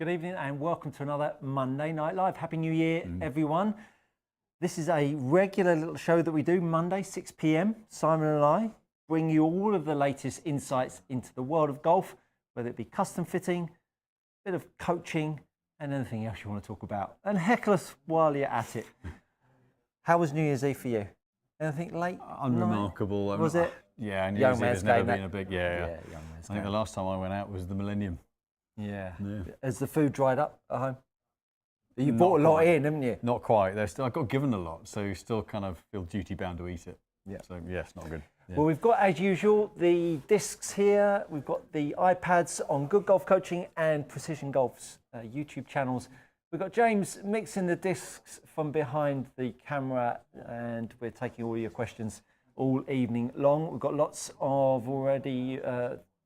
Good evening and welcome to another Monday Night Live. Happy New Year, everyone. This is a regular little show that we do Monday, 6 p.m. Simon and I bring you all of the latest insights into the world of golf, whether it be custom fitting, a bit of coaching, and anything else you want to talk about. And heckle us while you're at it. How was New Year's Eve for you? Anything late? Unremarkable. Was it? Yeah, New Year's Eve has never been a big. I think the last time I went out was the Millennium. Yeah. Has the food dried up at home? You bought a lot in, haven't you? Not quite. I got given a lot, so you still kind of feel duty bound to eat it. Yeah. So yeah, it's not good. Yeah. Well, we've got, as usual, the discs here. We've got the iPads on Good Golf Coaching and Precision Golf's YouTube channels. We've got James mixing the discs from behind the camera, and we're taking all your questions all evening long. We've got lots of already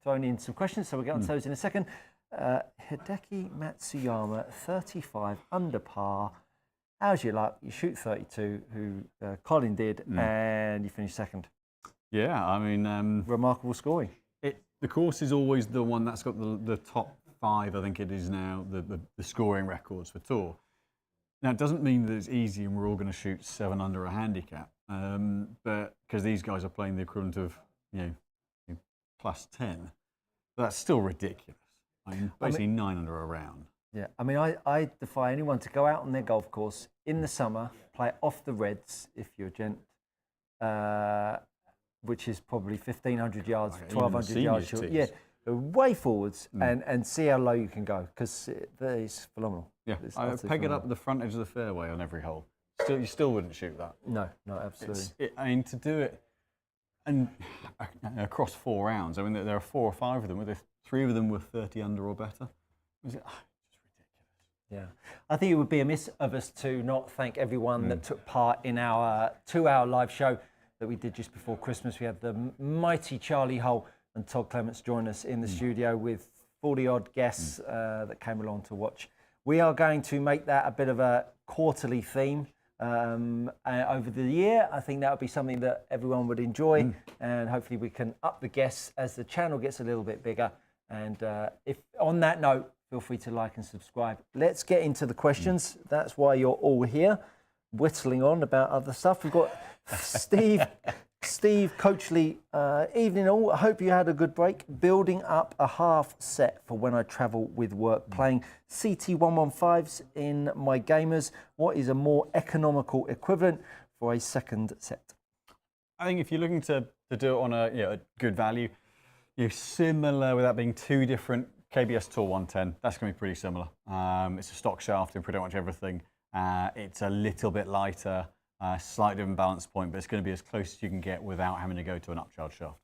thrown in some questions, so we'll get on to those in a second. Hideki Matsuyama, 35 under par. How's your luck? You shoot 32, who Colin did, and you finished second. Yeah, I mean, remarkable scoring. The course is always the one that's got the top 5, I think it is now, the scoring records for tour. Now, it doesn't mean that it's easy and we're all going to shoot 7 under a handicap, but because these guys are playing the equivalent of, plus 10, but that's still ridiculous. I mean, basically 9 under a round. Yeah, I mean, I defy anyone to go out on their golf course in the summer, play off the reds if you're a gent, which is probably 1,500 yards, 1,200 yards short. Yeah, way forwards and see how low you can go, because it's phenomenal. Yeah, I peg it up at the front edge of the fairway on every hole. You still wouldn't shoot that. No, absolutely. I mean, to do it and across 4 rounds, I mean, there are 4 or 5 of them, where 3 of them were 30 under or better. It's just ridiculous. Yeah, I think it would be amiss of us to not thank everyone that took part in our 2-hour live show that we did just before Christmas. We had the mighty Charlie Hull and Todd Clements join us in the studio with 40-odd guests that came along to watch. We are going to make that a bit of a quarterly theme over the year. I think that would be something that everyone would enjoy, and hopefully we can up the guests as the channel gets a little bit bigger. And if on that note, feel free to like and subscribe. Let's get into the questions. That's why you're all here, whittling on about other stuff. We've got Steve Coachley, evening all. I hope you had a good break. Building up a half set for when I travel with work, playing CT115s in my gamers. What is a more economical equivalent for a second set? I think if you're looking to do it on a good value, you're similar without being too different. KBS Tour 110, that's going to be pretty similar. It's a stock shaft in pretty much everything. It's a little bit lighter, slightly different balance point, but it's going to be as close as you can get without having to go to an upcharge shaft.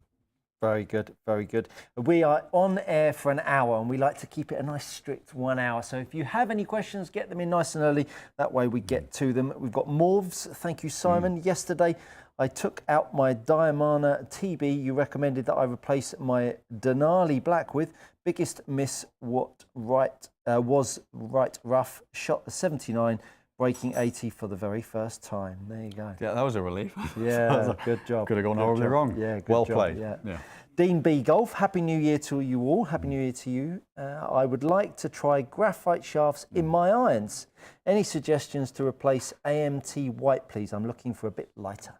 Very good, very good. We are on air for an hour, and we like to keep it a nice strict 1 hour. So if you have any questions, get them in nice and early. That way we get to them. We've got Morvs. Thank you, Simon. Yesterday, I took out my Diamana TB you recommended that I replace my Denali Black with. Biggest miss was right rough. Shot a 79, breaking 80 for the very first time. There you go. Yeah, that was a relief. Yeah, good job. Could have gone horribly wrong. Yeah, good well job. played. Yeah. Dean B Golf, Happy New Year to you all. Happy New Year to you. I would like to try graphite shafts in my irons. Any suggestions to replace AMT white, please? I'm looking for a bit lighter.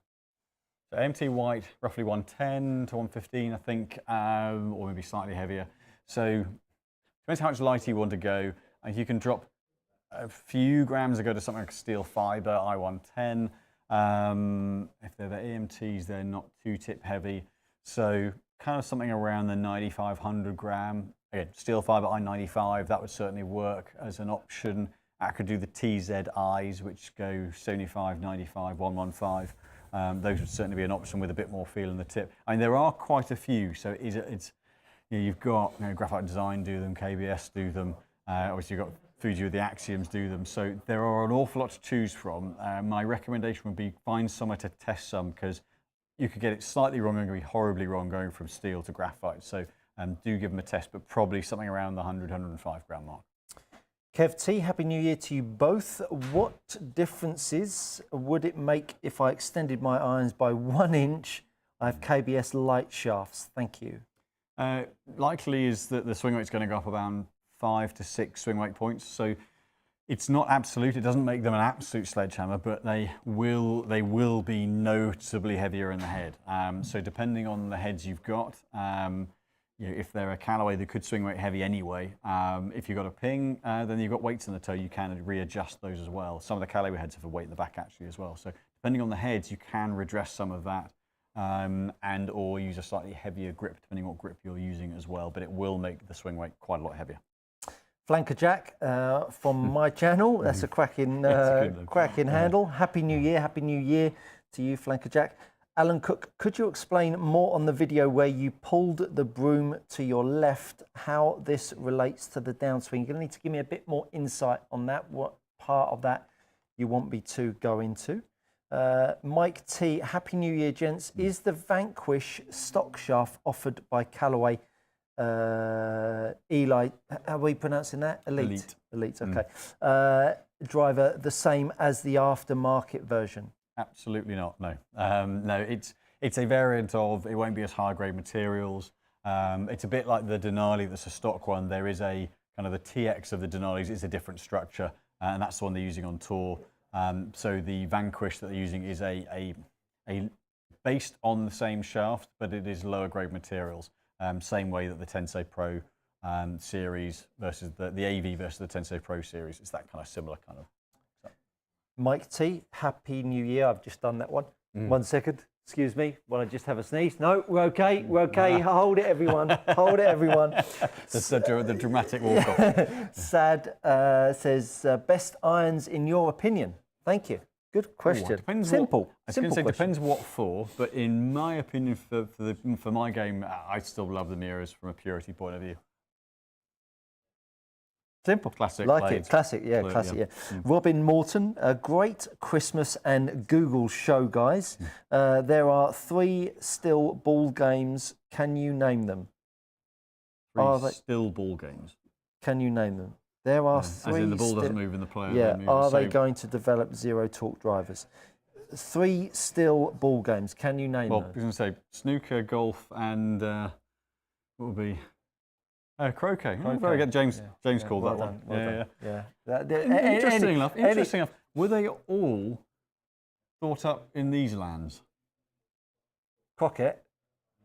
So AMT white, roughly 110 to 115, I think, or maybe slightly heavier. So depends how much lighter you want to go. If you can drop a few grams and go to something like steel fiber, I-110. If they're the AMTs, they're not too tip heavy. So kind of something around the 9,500 gram. Again, steel fiber I-95, that would certainly work as an option. I could do the TZIs, which go 75, 95, 115. Those would certainly be an option with a bit more feel in the tip. I mean, there are quite a few. So you've got Graphite Design do them, KBS do them. Obviously, you've got Fuji with the Axioms do them. So there are an awful lot to choose from. My recommendation would be find somewhere to test some, because you could get it slightly wrong and be horribly wrong going from steel to graphite. So do give them a test, but probably something around the 100, 105 gram mark. Kev T, Happy New Year to you both. What differences would it make if I extended my irons by 1 inch? I have KBS light shafts. Thank you. Likely is that the swing rate's going to go up around 5 to 6 swing weight points. So it's not absolute. It doesn't make them an absolute sledgehammer, but they will be noticeably heavier in the head. So depending on the heads you've got, if they're a Callaway, they could swing weight heavy anyway. If you've got a Ping, then you've got weights in the toe. You can readjust those as well. Some of the Callaway heads have a weight in the back actually as well. So depending on the heads, you can redress some of that, and or use a slightly heavier grip depending on what grip you're using as well. But it will make the swing weight quite a lot heavier. Flanker Jack from my channel. That's a cracking, cracking handle. Happy New Year to you, Flanker Jack. Alan Cook, could you explain more on the video where you pulled the broom to your left, how this relates to the downswing? You're going to need to give me a bit more insight on that, what part of that you want me to go into. Mike T, Happy New Year, gents. Is the Vanquish stock shaft offered by Callaway Eli, how are we pronouncing that? Elite, okay. Driver the same as the aftermarket version? Absolutely not, no. No, it's a variant of, it won't be as high grade materials. It's a bit like the Denali that's a stock one. There is a kind of the TX of the Denalis is a different structure, and that's the one they're using on tour. So the Vanquish that they're using is a based on the same shaft, but it is lower grade materials. Same way that the Tensei Pro series versus the AV versus the Tensei Pro series. It's that kind of similar kind of. Mike T, Happy New Year. I've just done that one. 1 second. Excuse me. Well, I just have a sneeze. No, we're okay. We're okay. Hold it, everyone. Hold it, everyone. the dramatic walk off. Sad says, best irons in your opinion? Thank you. Good question. Simple. I was going to say depends what for, but in my opinion, for my game, I still love the mirrors from a purity point of view. Simple. Classic. Like blades. it. Classic, yeah, classic, yeah. Robin Morton, a great Christmas and Google show, guys. There are 3 still ball games. Can you name them? 3 still ball games. Can you name them? There are 3. As in the ball doesn't move and the player moves. Are they going to develop zero torque drivers? 3 still ball games. Can you name them? Well, I was going to say snooker, golf, and what would be? Croquet. Oh, very good. James called that one. Interesting enough. Were they all thought up in these lands? Croquet.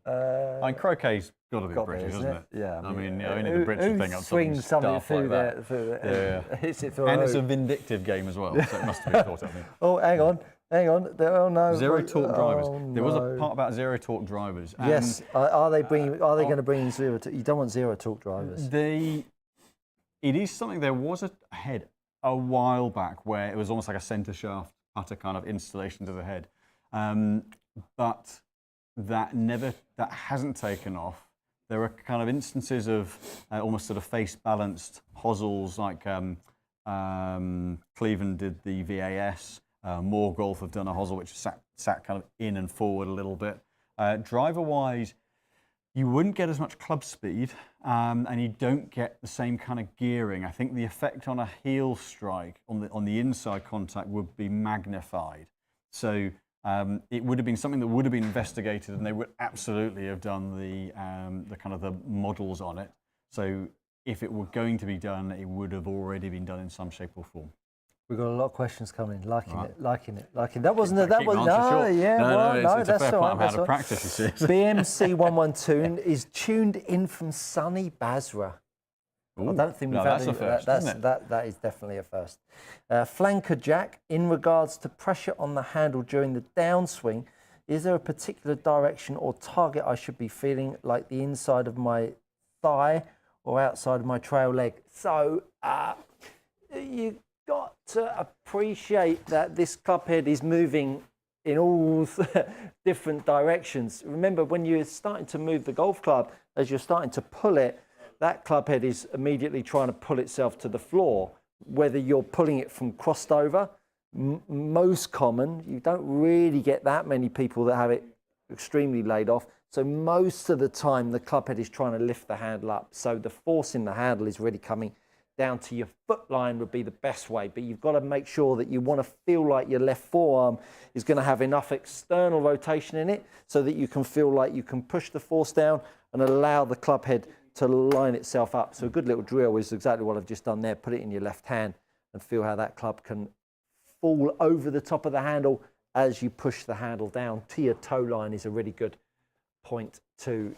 Croquet's got to be British, isn't it? Yeah. I mean, only the Brits would think up swings something through like there. Hits it through and it's a vindictive game as well, so it must have been thought up. Oh, hang on. Oh no. Zero torque drivers. There was a part about zero torque drivers. Yes. Are they going to bring in zero? You don't want zero torque drivers. It is something. There was a head a while back where it was almost like a centre shaft putter kind of installation to the head, but that hasn't taken off. There are kind of instances of almost sort of face balanced hosels, like Cleveland did the VAS. More Golf have done a hosel which sat kind of in and forward a little bit. Driver-wise, you wouldn't get as much club speed, and you don't get the same kind of gearing. I think the effect on a heel strike on the inside contact would be magnified. So it would have been something that would have been investigated, and they would absolutely have done the kind of the models on it. So if it were going to be done, it would have already been done in some shape or form. We've got a lot of questions coming. Liking it. That wasn't it. That was no, no. It's That's a fair all point right. of how to practice. You see. BMC 112 is tuned in from sunny Basra. Ooh, I don't think we've had that's a first, isn't it? That is definitely a first. Flanker Jack, in regards to pressure on the handle during the downswing, is there a particular direction or target I should be feeling, like the inside of my thigh or outside of my trail leg? So you got to appreciate that this club head is moving in all different directions. Remember, when you're starting to move the golf club, as you're starting to pull it, that club head is immediately trying to pull itself to the floor. Whether you're pulling it from crossed over, most common, you don't really get that many people that have it extremely laid off. So most of the time, the club head is trying to lift the handle up. So the force in the handle is really coming down to your foot line would be the best way, but you've got to make sure that you want to feel like your left forearm is going to have enough external rotation in it so that you can feel like you can push the force down and allow the club head to line itself up. So a good little drill is exactly what I've just done there. Put it in your left hand and feel how that club can fall over the top of the handle as you push the handle down to your toe line is a really good point to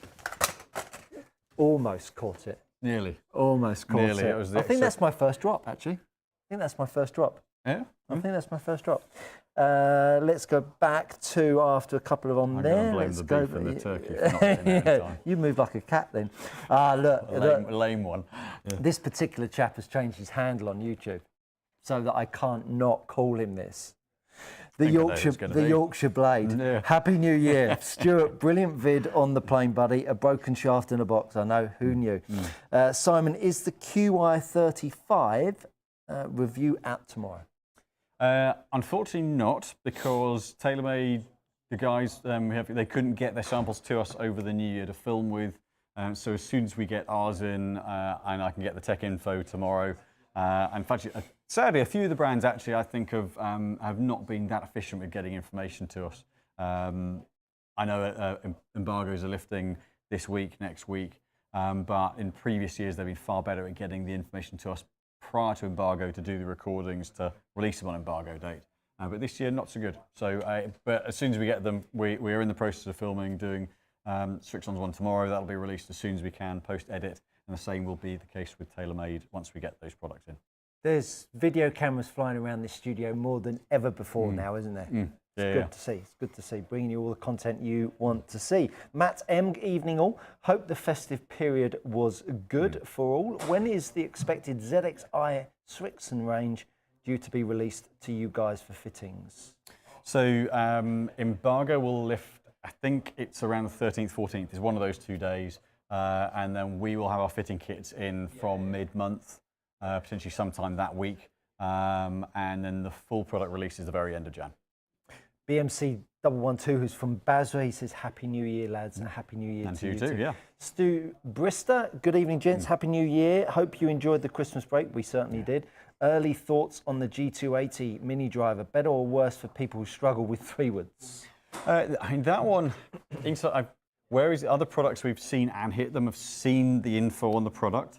almost caught it. Nearly. Almost caught Nearly. it. I think that's my first drop, actually. I think that's my first drop. Yeah? I think that's my first drop. Let's go back to after a couple of on I'm there. going to blame Let's the go beef and the turkey for not getting there in time. You move like a cat then. Look, Lame one. Yeah. this particular chap has changed his handle on YouTube so that I can't not call him this. The Yorkshire Blade. Yeah. Happy New Year. Stuart, brilliant vid on the plane, buddy. A broken shaft in a box. I know, who knew? Simon, is the QI35 review out tomorrow? Unfortunately not, because TaylorMade, the guys, they couldn't get their samples to us over the new year to film with. So as soon as we get ours in, and I can get the tech info tomorrow. In fact, sadly, a few of the brands actually, I think, have not been that efficient with getting information to us. I know embargoes are lifting this week, next week, but in previous years, they've been far better at getting the information to us prior to embargo to do the recordings to release them on embargo date. But this year, not so good. So, but as soon as we get them, we are in the process of filming, doing Strixon's one tomorrow. That'll be released as soon as we can, post-edit. And the same will be the case with TaylorMade once we get those products in. There's video cameras flying around this studio more than ever before now, isn't there? It's good to see. It's good to see. Bringing you all the content you want to see. Matt M, evening all. Hope the festive period was good for all. When is the expected ZXi Strixon range due to be released to you guys for fittings? So embargo will lift, I think it's around the 13th, 14th. It's one of those 2 days. And then we will have our fitting kits in from mid-month, potentially sometime that week. And then the full product release is the very end of Jan. BMC 112, who's from Basra, he says, Happy New Year, lads, and Happy New Year And to you too, yeah. Stu Brister, good evening, gents. Happy New Year. Hope you enjoyed the Christmas break. We certainly did. Early thoughts on the G280 mini driver, better or worse for people who struggle with 3-woods? I mean, that one, whereas other products we've seen and hit them have seen the info on the product.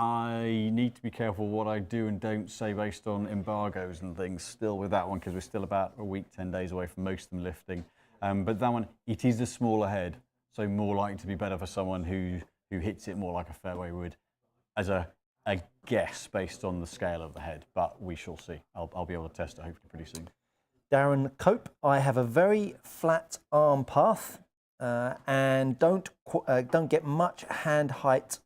I need to be careful what I do and don't say based on embargoes and things still with that one, because we're still about a week, 10 days away from most of them lifting. But that one, it is a smaller head, so more likely to be better for someone who hits it more like a fairway would, as a guess based on the scale of the head. But we shall see. I'll be able to test it hopefully pretty soon. Darren Cope, I have a very flat arm path and don't get much hand height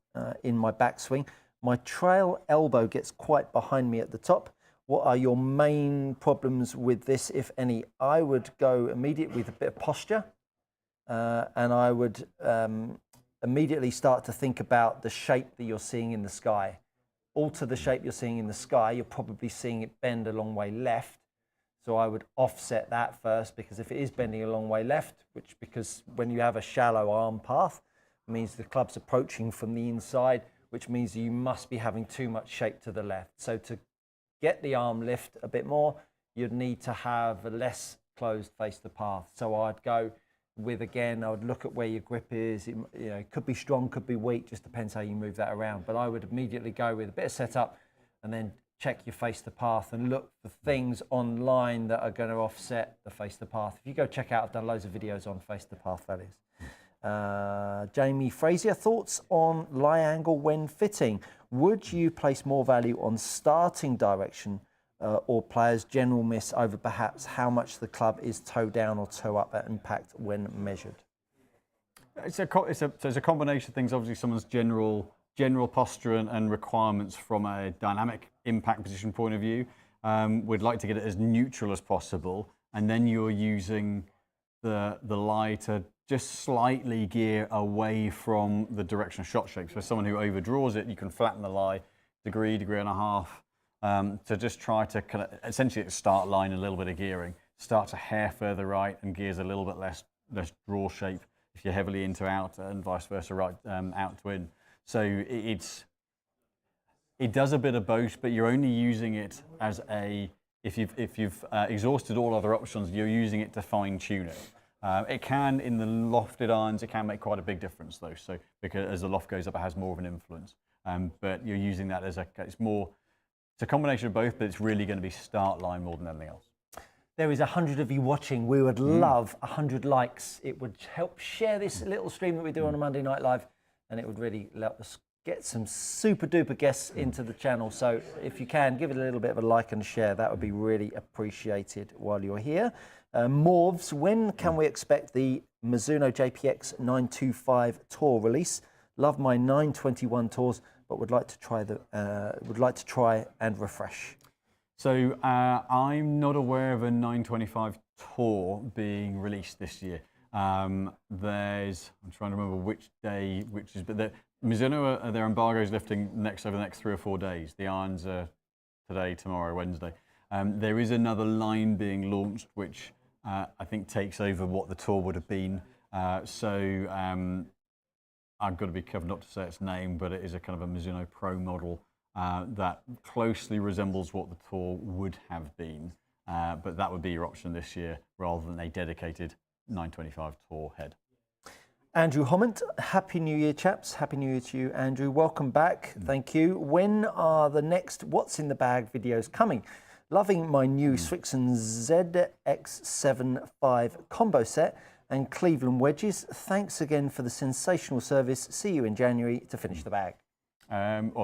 in my backswing. My trail elbow gets quite behind me at the top. What are your main problems with this, if any? I would go immediately with a bit of posture, and I would immediately start to think about the shape that you're seeing in the sky. Alter the shape you're seeing in the sky. You're probably seeing it bend a long way left. So I would offset that first, because if it is bending a long way left, because when you have a shallow arm path, it means the club's approaching from the inside, which means you must be having too much shape to the left. So to get the arm lift a bit more, you'd need to have a less closed face to path. So I'd go with, again, I would look at where your grip is. It could be strong, could be weak, just depends how you move that around. But I would immediately go with a bit of setup and then check your face to path and look for things online that are going to offset the face to path. If you go check out, I've done loads of videos on face to path, that is. Jamie Frazier, thoughts on lie angle when fitting? Would you place more value on starting direction or players' general miss over perhaps how much the club is toe down or toe up at impact when measured? It's a combination of things. Obviously, someone's general posture and requirements from a dynamic impact position point of view. We'd like to get it as neutral as possible, and then you're using the lie to just slightly gear away from the direction of shot shape. So someone who overdraws it, you can flatten the lie degree and a half to just try to kind of essentially start line a little bit of gearing, starts a hair further right and gears a little bit less draw shape if you're heavily into out and vice versa, right out to in. So it does a bit of both, but you're only using it as if you've exhausted all other options, you're using it to fine tune it. It can, in the lofted irons, it can make quite a big difference though. So because as the loft goes up, it has more of an influence. But you're using that as it's a combination of both, but it's really going to be start line more than anything else. There is 100 of you watching. We would love 100 likes. It would help share this little stream that we do on a Monday Night Live, and it would really let us get some super duper guests into the channel. So if you can, give it a little bit of a like and a share. That would be really appreciated while you're here. Morvs, when can we expect the Mizuno JPX 925 Tour release? Love my 921 tours, but would like to try and refresh. So I'm not aware of a 925 Tour being released this year. I'm trying to remember which day, but Mizuno, their embargo is lifting over the next 3 or 4 days. The irons are today, tomorrow, Wednesday. There is another line being launched, which I think takes over what the Tour would have been. I've got to be careful not to say its name, but it is a kind of a Mizuno Pro model that closely resembles what the Tour would have been. But that would be your option this year rather than a dedicated 925 Tour head. Andrew Hommant, Happy New Year, chaps. Happy New Year to you, Andrew. Welcome back. Thank you. When are the next What's in the Bag videos coming? Loving my new Srixon ZX75 combo set and Cleveland wedges. Thanks again for the sensational service. See you in January to finish the bag.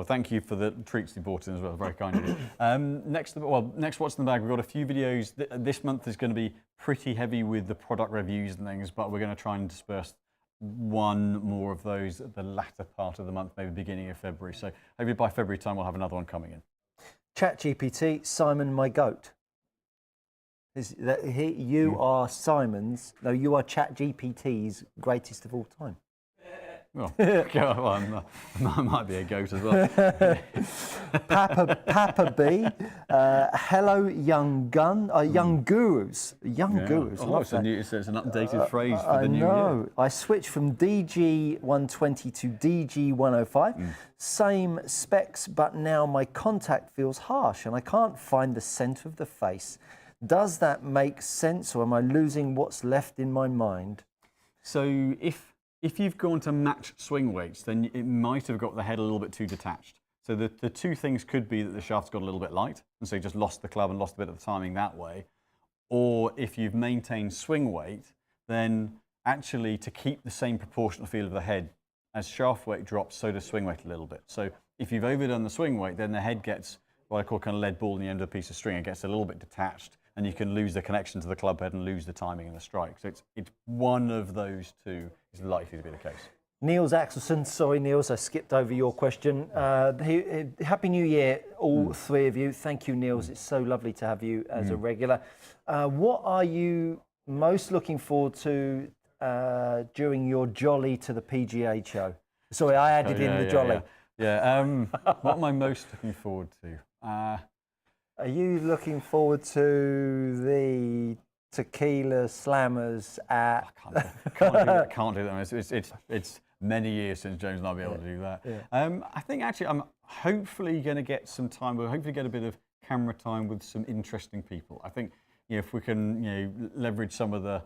Thank you for the treats you brought in as well. Very kind of you. Next What's in the Bag, we've got a few videos. This month is going to be pretty heavy with the product reviews and things, but we're going to try and disperse one more of those at the latter part of the month, maybe beginning of February. So maybe by February time we'll have another one coming in. ChatGPT, Simon, my goat. You are Simon's, no, you are ChatGPT's greatest of all time. Well, I might be a goat as well. Papa B, hello, young gurus. Gurus. Oh, it's an updated phrase for the new year. I switched from DG120 to DG105. Same specs, but now my contact feels harsh and I can't find the centre of the face. Does that make sense, or am I losing what's left in my mind? So if you've gone to match swing weights, then it might have got the head a little bit too detached. So the two things could be that the shaft's got a little bit light, and so you just lost the club and lost a bit of the timing that way. Or if you've maintained swing weight, then actually to keep the same proportional feel of the head, as shaft weight drops, so does swing weight a little bit. So if you've overdone the swing weight, then the head gets what I call kind of lead ball in the end of a piece of string. It gets a little bit detached, and you can lose the connection to the club head and lose the timing and the strike. So it's one of those two is likely to be the case. Niels Axelson, sorry Niels, I skipped over your question. Happy New Year, all three of you. Thank you, Niels. It's so lovely to have you as a regular. What are you most looking forward to during your jolly to the PGA show? Sorry, I added in the jolly. What am I most looking forward to? Are you looking forward to the tequila slammers at... I can't do that. It's many years since James and I'll be able to do that. I think actually I'm hopefully going to get some time. We'll hopefully get a bit of camera time with some interesting people. I think if we can leverage some of the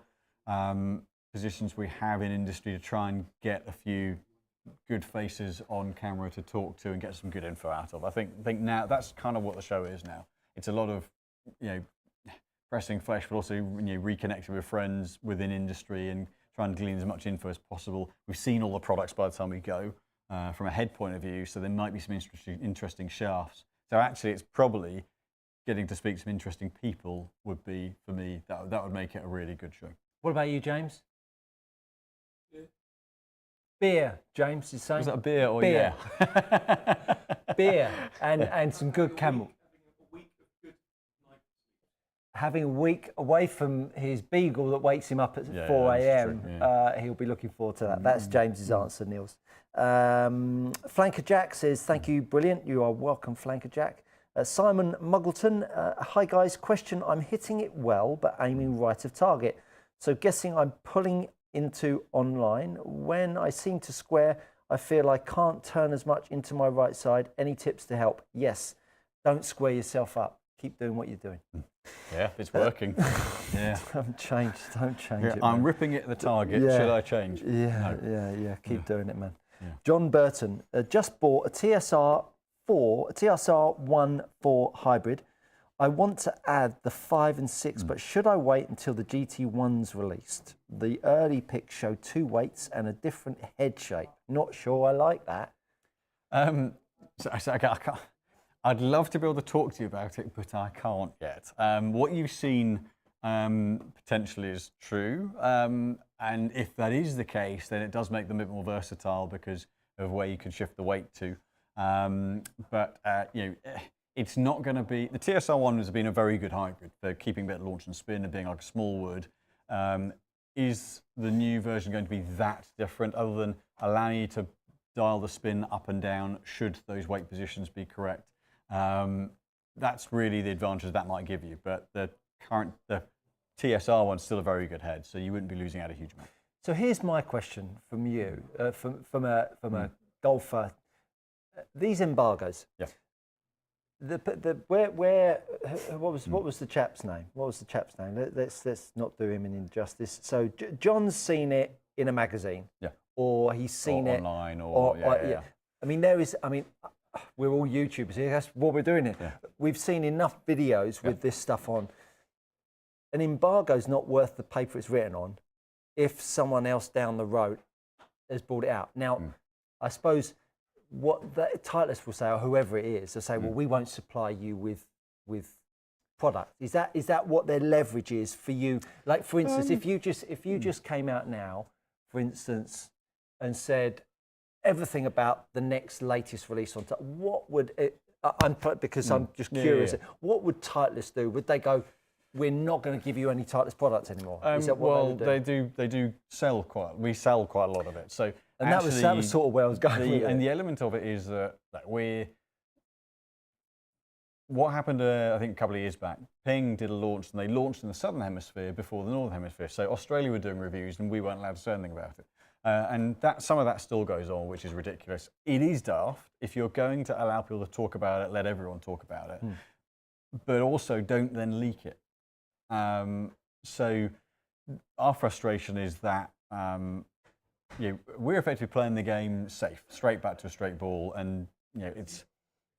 positions we have in industry to try and get a few good faces on camera to talk to and get some good info out of. I think now that's kind of what the show is now. It's a lot of pressing flesh, but also reconnecting with friends within industry and trying to glean as much info as possible. We've seen all the products by the time we go from a head point of view, so there might be some interesting shafts. So actually, it's probably getting to speak to some interesting people would be, for me, that would make it a really good show. What about you, James? Beer, James is saying. Was that a beer or beer? Yeah? Beer and some good Camel. Having a week away from his beagle that wakes him up at 4 a.m. He'll be looking forward to that. That's James's answer, Niels. Flanker Jack says, thank you, brilliant. You are welcome, Flanker Jack. Simon Muggleton, hi guys, question, I'm hitting it well, but aiming right of target. So guessing I'm pulling into online. When I seem to square, I feel I can't turn as much into my right side. Any tips to help? Yes, don't square yourself up. Keep doing what you're doing. Yeah, it's working. Yeah. Don't change Yeah, it, I'm man. ripping it at the target. Yeah. Should I change? Yeah, No. yeah. Keep doing it, man. Yeah. John Burton just bought a TSR 1.4 hybrid. I want to add the 5 and 6, but should I wait until the GT1's released? The early pics show 2 weights and a different head shape. Not sure I like that. I'd love to be able to talk to you about it, but I can't yet. What you've seen potentially is true, and if that is the case, then it does make them a bit more versatile because of where you can shift the weight to. It's not going to be. The TSR1 has been a very good hybrid for keeping a bit of launch and spin and being like a small wood. Is the new version going to be that different, other than allowing you to dial the spin up and down should those weight positions be correct? That's really the advantage that might give you. But the TSR one's still a very good head, so you wouldn't be losing out a huge amount. So here's my question from you, from a golfer. These embargoes. Yeah. What was the chap's name? What was the chap's name? Let's not do him an injustice. So John's seen it in a magazine. Yeah. Or he's seen it online, yeah. I mean, we're all YouTubers here. That's what we're doing here. Yeah. We've seen enough videos with this stuff on. An embargo's not worth the paper it's written on if someone else down the road has brought it out. Now, I suppose what the Titleist will say, or whoever it is, they'll say, well, we won't supply you with product. Is that what their leverage is for you? Like, for instance, if you just came out now, for instance, and said everything about the next latest release on, what would it? I'm just curious. Yeah. What would Titleist do? Would they go, we're not going to give you any Titleist products anymore? Is that what they would do? They do sell we sell quite a lot of it. So. And that was sort of where I was going. And the element of it is that what happened, I think, a couple of years back, Ping did a launch, and they launched in the Southern Hemisphere before the Northern Hemisphere. So Australia were doing reviews, and we weren't allowed to say anything about it. And some of that still goes on, which is ridiculous. It is daft. If you're going to allow people to talk about it, let everyone talk about it. But also don't then leak it. So our frustration is that we're effectively playing the game safe, straight back to a straight ball, and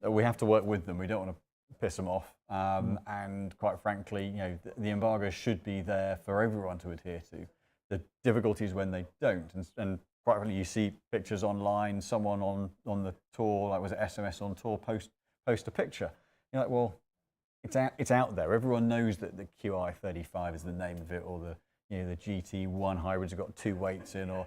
we have to work with them. We don't want to piss them off, and quite frankly, the embargoes should be there for everyone to adhere to. The difficulty is when they don't, and quite frankly, you see pictures online. Someone on the tour, like was it SMS on tour, post a picture. You're like, well, it's out there. Everyone knows that the QI35 is the name of it, or the GT1 hybrids have got 2 weights in, or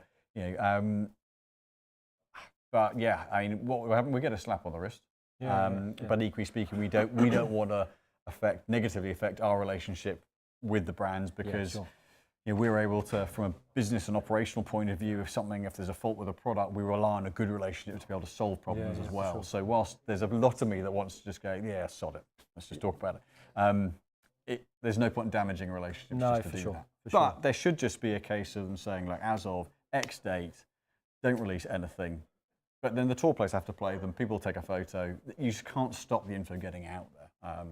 but yeah, I mean, what happened? We get a slap on the wrist. But equally speaking, we don't want to negatively affect our relationship with the brands, because we're able to, from a business and operational point of view, if there's a fault with a product, we rely on a good relationship to be able to solve problems as well. Sure. So whilst there's a lot of me that wants to just go, yeah, sod it, let's just talk about it. There's no point in damaging relationships just to do that. But there should just be a case of them saying, like, as of X date, don't release anything. But then the tour players have to play them. People take a photo. You just can't stop the info getting out there.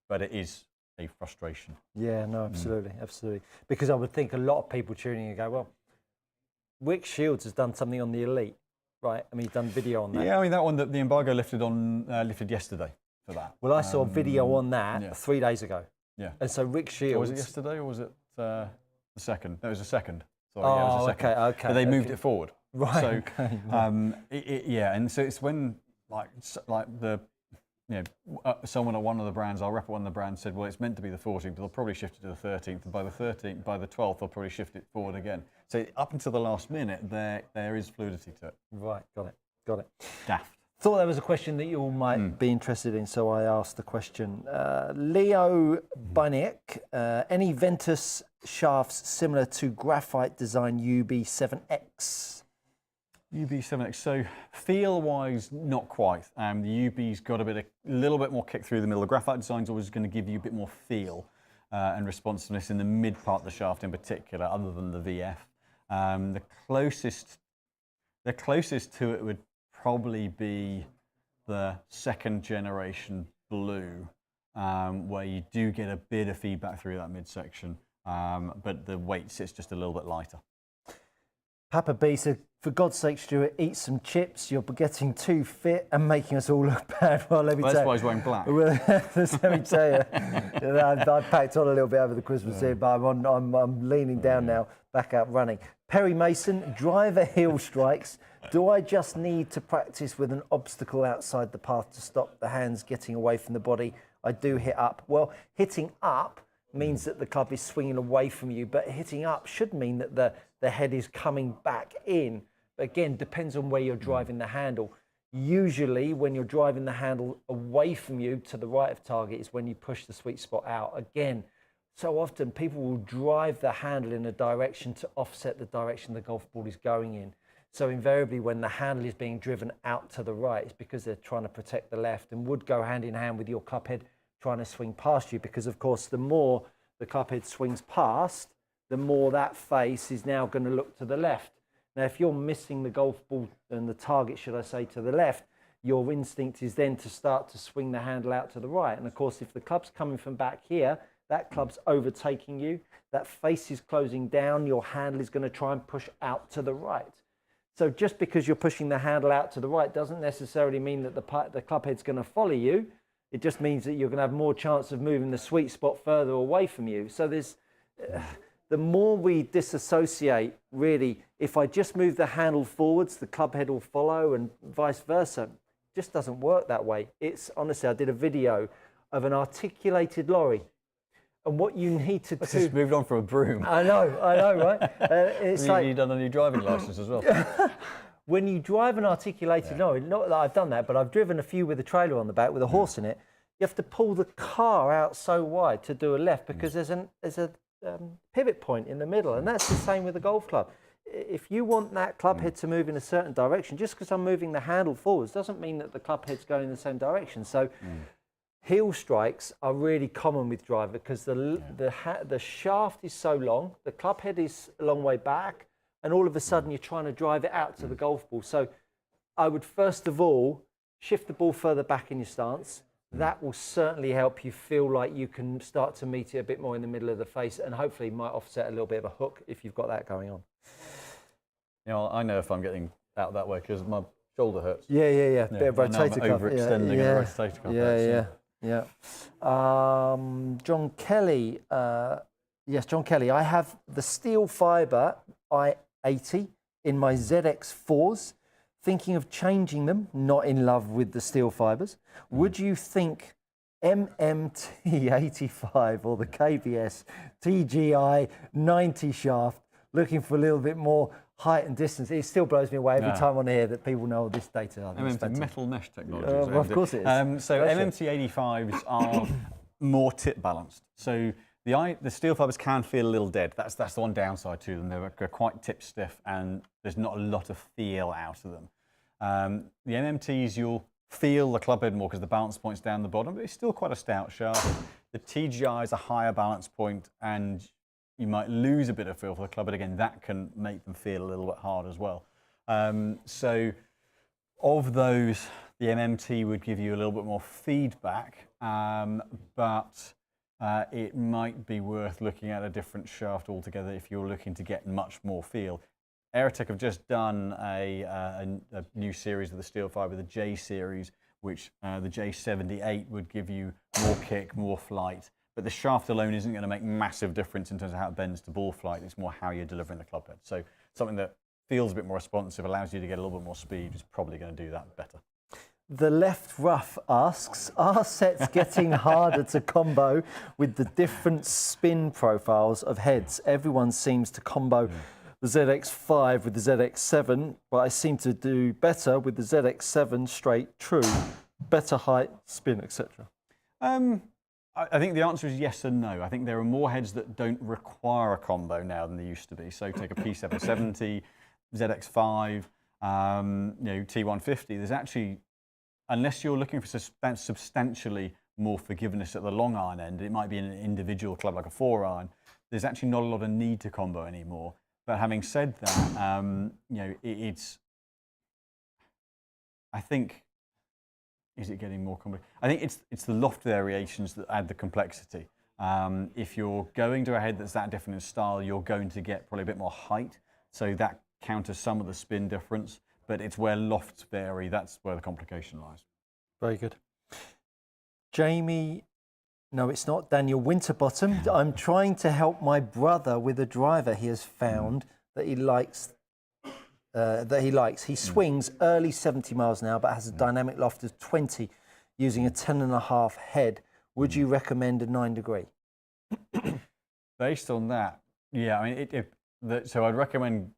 But it is a frustration. Yeah, no, absolutely, absolutely. Because I would think a lot of people tuning in and go, well, Wick Shields has done something on the Elite, right? I mean, he's done video on that. Yeah, I mean, that one, the embargo lifted yesterday for that. Well, I saw a video on that 3 days ago. Yeah. And so Wick Shields... Was it yesterday, or was it the second? No, it was the second. Sorry, it was the second. Okay. But they moved it forward. Right. So, okay. And so it's when someone at one of the brands, our rep at one of the brands said, well, it's meant to be the 14th, but they'll probably shift it to the 13th, and by the 12th, they'll probably shift it forward again. So up until the last minute, there is fluidity to it. Right, got it. Daft. Thought there was a question that you all might be interested in, so I asked the question. Leo Baniek, any Ventus shafts similar to graphite design UB7X? UB7X, so feel-wise, not quite. The UB's got a little bit more kick through the middle. The graphite design's always going to give you a bit more feel and responsiveness in the mid part of the shaft in particular, other than the VF. The closest to it would probably be the second generation blue, where you do get a bit of feedback through that midsection, but the weight sits just a little bit lighter. Papa B said, for God's sake, Stuart, eat some chips. You're getting too fit and making us all look bad. Well, let me Well, tell that's why he's wearing black. Well, let me tell you, I packed on a little bit over the Christmas here, but I'm leaning down now, back out running. Perry Mason, driver heel strikes. Do I just need to practice with an obstacle outside the path to stop the hands getting away from the body? I do hit up. Well, hitting up means that the club is swinging away from you, but hitting up should mean that the head is coming back in. Again, depends on where you're driving the handle. Usually when you're driving the handle away from you to the right of target is when you push the sweet spot out. Again, so often people will drive the handle in a direction to offset the direction the golf ball is going in. So invariably when the handle is being driven out to the right, it's because they're trying to protect the left, and would go hand in hand with your club head trying to swing past you, because of course the more the club head swings past, the more that face is now going to look to the left. Now, if you're missing the golf ball and the target, should I say, to the left, your instinct is then to start to swing the handle out to the right. And of course, if the club's coming from back here, that club's overtaking you, that face is closing down, your handle is going to try and push out to the right. So just because you're pushing the handle out to the right doesn't necessarily mean that the club head's going to follow you. It just means that you're going to have more chance of moving the sweet spot further away from you. So there's... the more we disassociate, really, if I just move the handle forwards, the club head will follow, and vice versa. It just doesn't work that way. It's honestly, I did a video of an articulated lorry, and what you need to do. Just moved on for a broom. I know, right? It's like you've done a new driving license as well. when you drive an articulated lorry. Not that I've done that, but I've driven a few with a trailer on the back with a horse in it. You have to pull the car out so wide to do a left because there's a pivot point in the middle, and that's the same with the golf club. If you want that club head to move in a certain direction, just because I'm moving the handle forwards doesn't mean that the club head's going in the same direction. So heel strikes are really common with driver because the shaft is so long, the club head is a long way back, and all of a sudden you're trying to drive it out to the golf ball. So I would first of all shift the ball further back in your stance. That will certainly help you feel like you can start to meet it a bit more in the middle of the face, and hopefully might offset a little bit of a hook if you've got that going on. You know, I know if I'm getting out that way because my shoulder hurts. Yeah. Bit of rotator cuff. Overextending and rotator cuff. John Kelly. Yes, John Kelly. I have the steel fibre I-80 in my ZX4s. Thinking of changing them, not in love with the steel fibres. Would you think MMT85 or the KBS TGI 90 shaft, looking for a little bit more height and distance? It still blows me away every time on here that people know all this data. MMT metal mesh technology. Well, of course it is. So MMT85s are more tip balanced. So the steel fibres can feel a little dead. That's the one downside to them. They're quite tip stiff and there's not a lot of feel out of them. The MMTs, you'll feel the club head more because the balance point's down the bottom, but it's still quite a stout shaft. The TGI is a higher balance point and you might lose a bit of feel for the club, but again, that can make them feel a little bit hard as well. So of those, the MMT would give you a little bit more feedback, but it might be worth looking at a different shaft altogether if you're looking to get much more feel. Aerotech have just done a new series of the steel fibre, the J series, which the J78 would give you more kick, more flight. But the shaft alone isn't going to make massive difference in terms of how it bends to ball flight. It's more how you're delivering the club head. So something that feels a bit more responsive, allows you to get a little bit more speed, is probably going to do that better. The Left Rough asks, are sets getting harder to combo with the different spin profiles of heads? Everyone seems to combo the ZX5 with the ZX7, but I seem to do better with the ZX7 straight true, better height, spin, etc. I think the answer is yes and no. I think there are more heads that don't require a combo now than there used to be. So take a P770, ZX5, T150. There's actually, unless you're looking for substantially more forgiveness at the long iron end, it might be in an individual club like a 4-iron, there's actually not a lot of need to combo anymore. But having said that, I think is it getting more complicated? I think it's the loft variations that add the complexity. If you're going to a head that's that different in style, you're going to get probably a bit more height, so that counters some of the spin difference. But it's where lofts vary, that's where the complication lies. Very good. Jamie, no, it's not. Daniel Winterbottom. I'm trying to help my brother with a driver he has found that he likes. He swings early 70 miles an hour, but has a dynamic loft of 20 using a 10.5 head. Would you recommend a 9 degree? Based on that, yeah, I mean, so I'd recommend,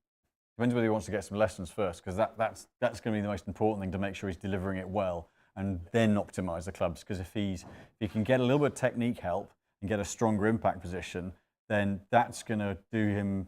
depends whether he wants to get some lessons first, because that's going to be the most important thing, to make sure he's delivering it well, and then optimize the clubs. Because if he can get a little bit of technique help and get a stronger impact position, then that's going to do him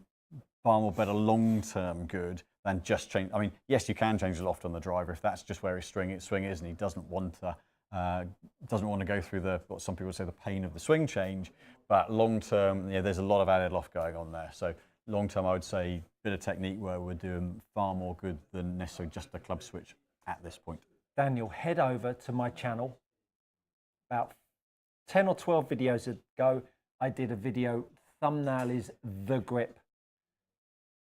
far more better long-term good than just change. I mean, yes, you can change the loft on the driver if that's just where his swing is, and he doesn't want to go through what some people say the pain of the swing change. But long-term, yeah, there's a lot of added loft going on there. So long-term, I would say a bit of technique where we're doing far more good than necessarily just a club switch at this point. Daniel, head over to my channel. About 10 or 12 videos ago, I did a video. Thumbnail is The Grip.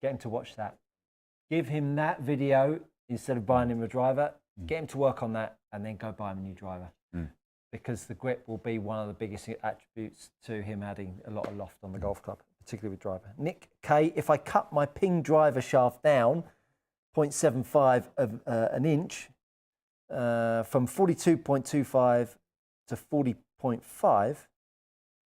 Get him to watch that. Give him that video instead of buying him a driver. Get him to work on that, and then go buy him a new driver. Because the grip will be one of the biggest attributes to him adding a lot of loft on the golf club, particularly with driver. Nick K, if I cut my ping driver shaft down 0.75 of an inch from 42.25 to 40.5,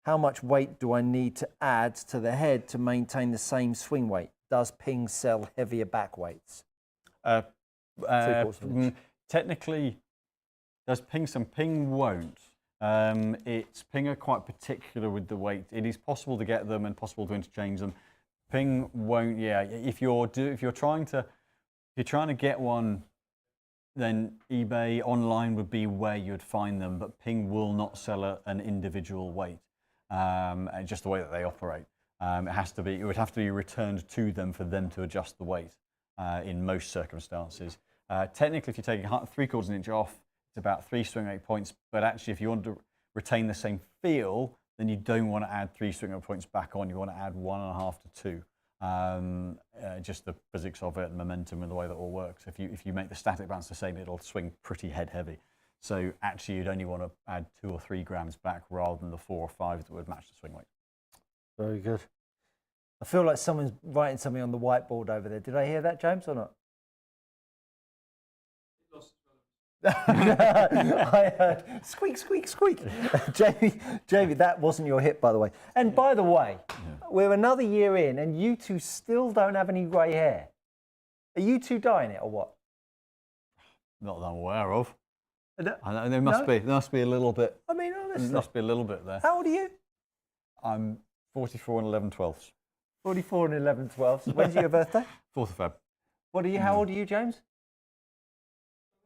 how much weight do I need to add to the head to maintain the same swing weight? Does ping sell heavier back weights? Technically, does ping some? Ping won't. Ping are quite particular with the weight. It is possible to get them and possible to interchange them. Ping won't. Yeah, if you're trying to get one, then eBay online would be where you'd find them. But Ping will not sell an individual weight. Just the way that they operate. It would have to be returned to them for them to adjust the weight in most circumstances. Technically, if you take 3/4 inch off, it's about 3 swing weight points. But actually, if you want to retain the same feel, then you don't want to add 3 swing weight points back on. You want to add 1.5 to 2. Just the physics of it and momentum and the way that all works. If you make the static balance the same, it'll swing pretty head heavy. So actually, you'd only want to add 2 or 3 grams back rather than the 4 or 5 that would match the swing weight. Very good. I feel like someone's writing something on the whiteboard over there. Did I hear that, James, or not? I heard squeak, squeak, squeak. Jamie, that wasn't your hit, by the way. And by the way, we're another year in, and you two still don't have any grey hair. Are you two dyeing it, or what? Not that I'm aware of. There must be a little bit. I mean, honestly. There must be a little bit there. How old are you? I'm 44 and 11/12. 44 and 11/12. When's your birthday? 4th of Feb. What are you? How old are you, James?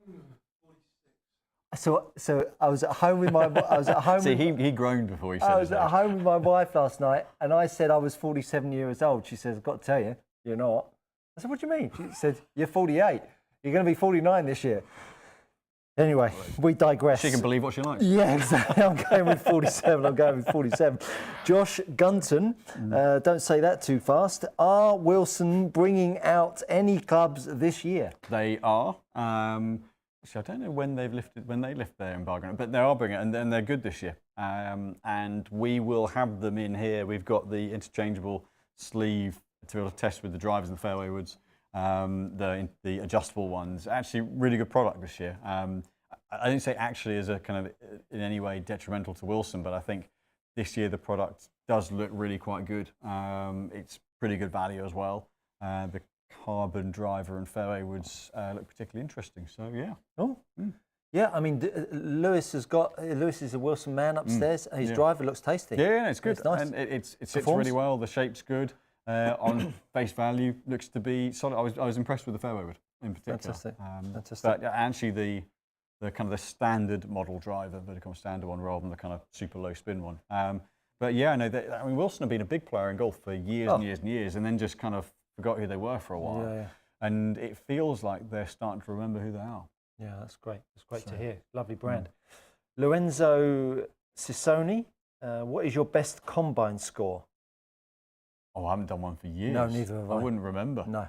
46. So I was at home with my. I was at home. See, he groaned before he said. I was at home with my wife last night, and I said I was 47 years old. She says, "I've got to tell you, you're not." I said, "What do you mean?" She said, "You're 48. You're going to be 49 this year." Anyway, we digress. She can believe what she likes. Yeah, exactly. I'm going with 47. Josh Gunton, don't say that too fast. Are Wilson bringing out any clubs this year? They are. I don't know when they lift their embargo, but they are bringing it, and they're good this year. And we will have them in here. We've got the interchangeable sleeve to be able to test with the drivers and the fairway woods. The adjustable ones, actually really good product this year. I didn't say actually as a kind of in any way detrimental to Wilson, but I think this year the product does look really quite good. It's pretty good value as well. The carbon driver and fairway woods look particularly interesting. So yeah. Oh. Yeah, I mean, Lewis is a Wilson man upstairs. His driver looks tasty. Yeah, it's good. It's nice. And it sits really well. The shape's good. On face value, looks to be solid. I was impressed with the fairway wood in particular. Fantastic. Fantastic. But actually, the kind of the standard model driver, the kind of standard one, rather than the kind of super low spin one. But yeah, no, I mean, Wilson have been a big player in golf for years and years and years, and then just kind of forgot who they were for a while. Yeah. And it feels like they're starting to remember who they are. Yeah, that's great. That's great to hear. Lovely brand. Lorenzo Ciconi, what is your best combine score? Oh, I haven't done one for years. No, neither have I. I wouldn't remember. No.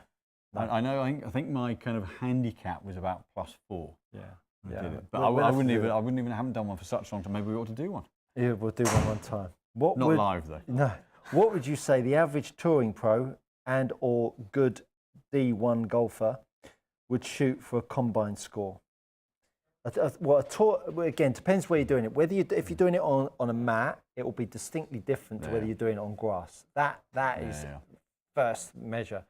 I know. I think my kind of handicap was about +4. Yeah. I did it. But I wouldn't even. I haven't done one for such a long time. Maybe we ought to do one. Yeah, we'll do one time. Not live though. No. What would you say the average touring pro and or good D1 golfer would shoot for a combine score? Well, again, depends where you're doing it. If you're doing it on a mat, it will be distinctly different to whether you're doing it on grass. That is first measure.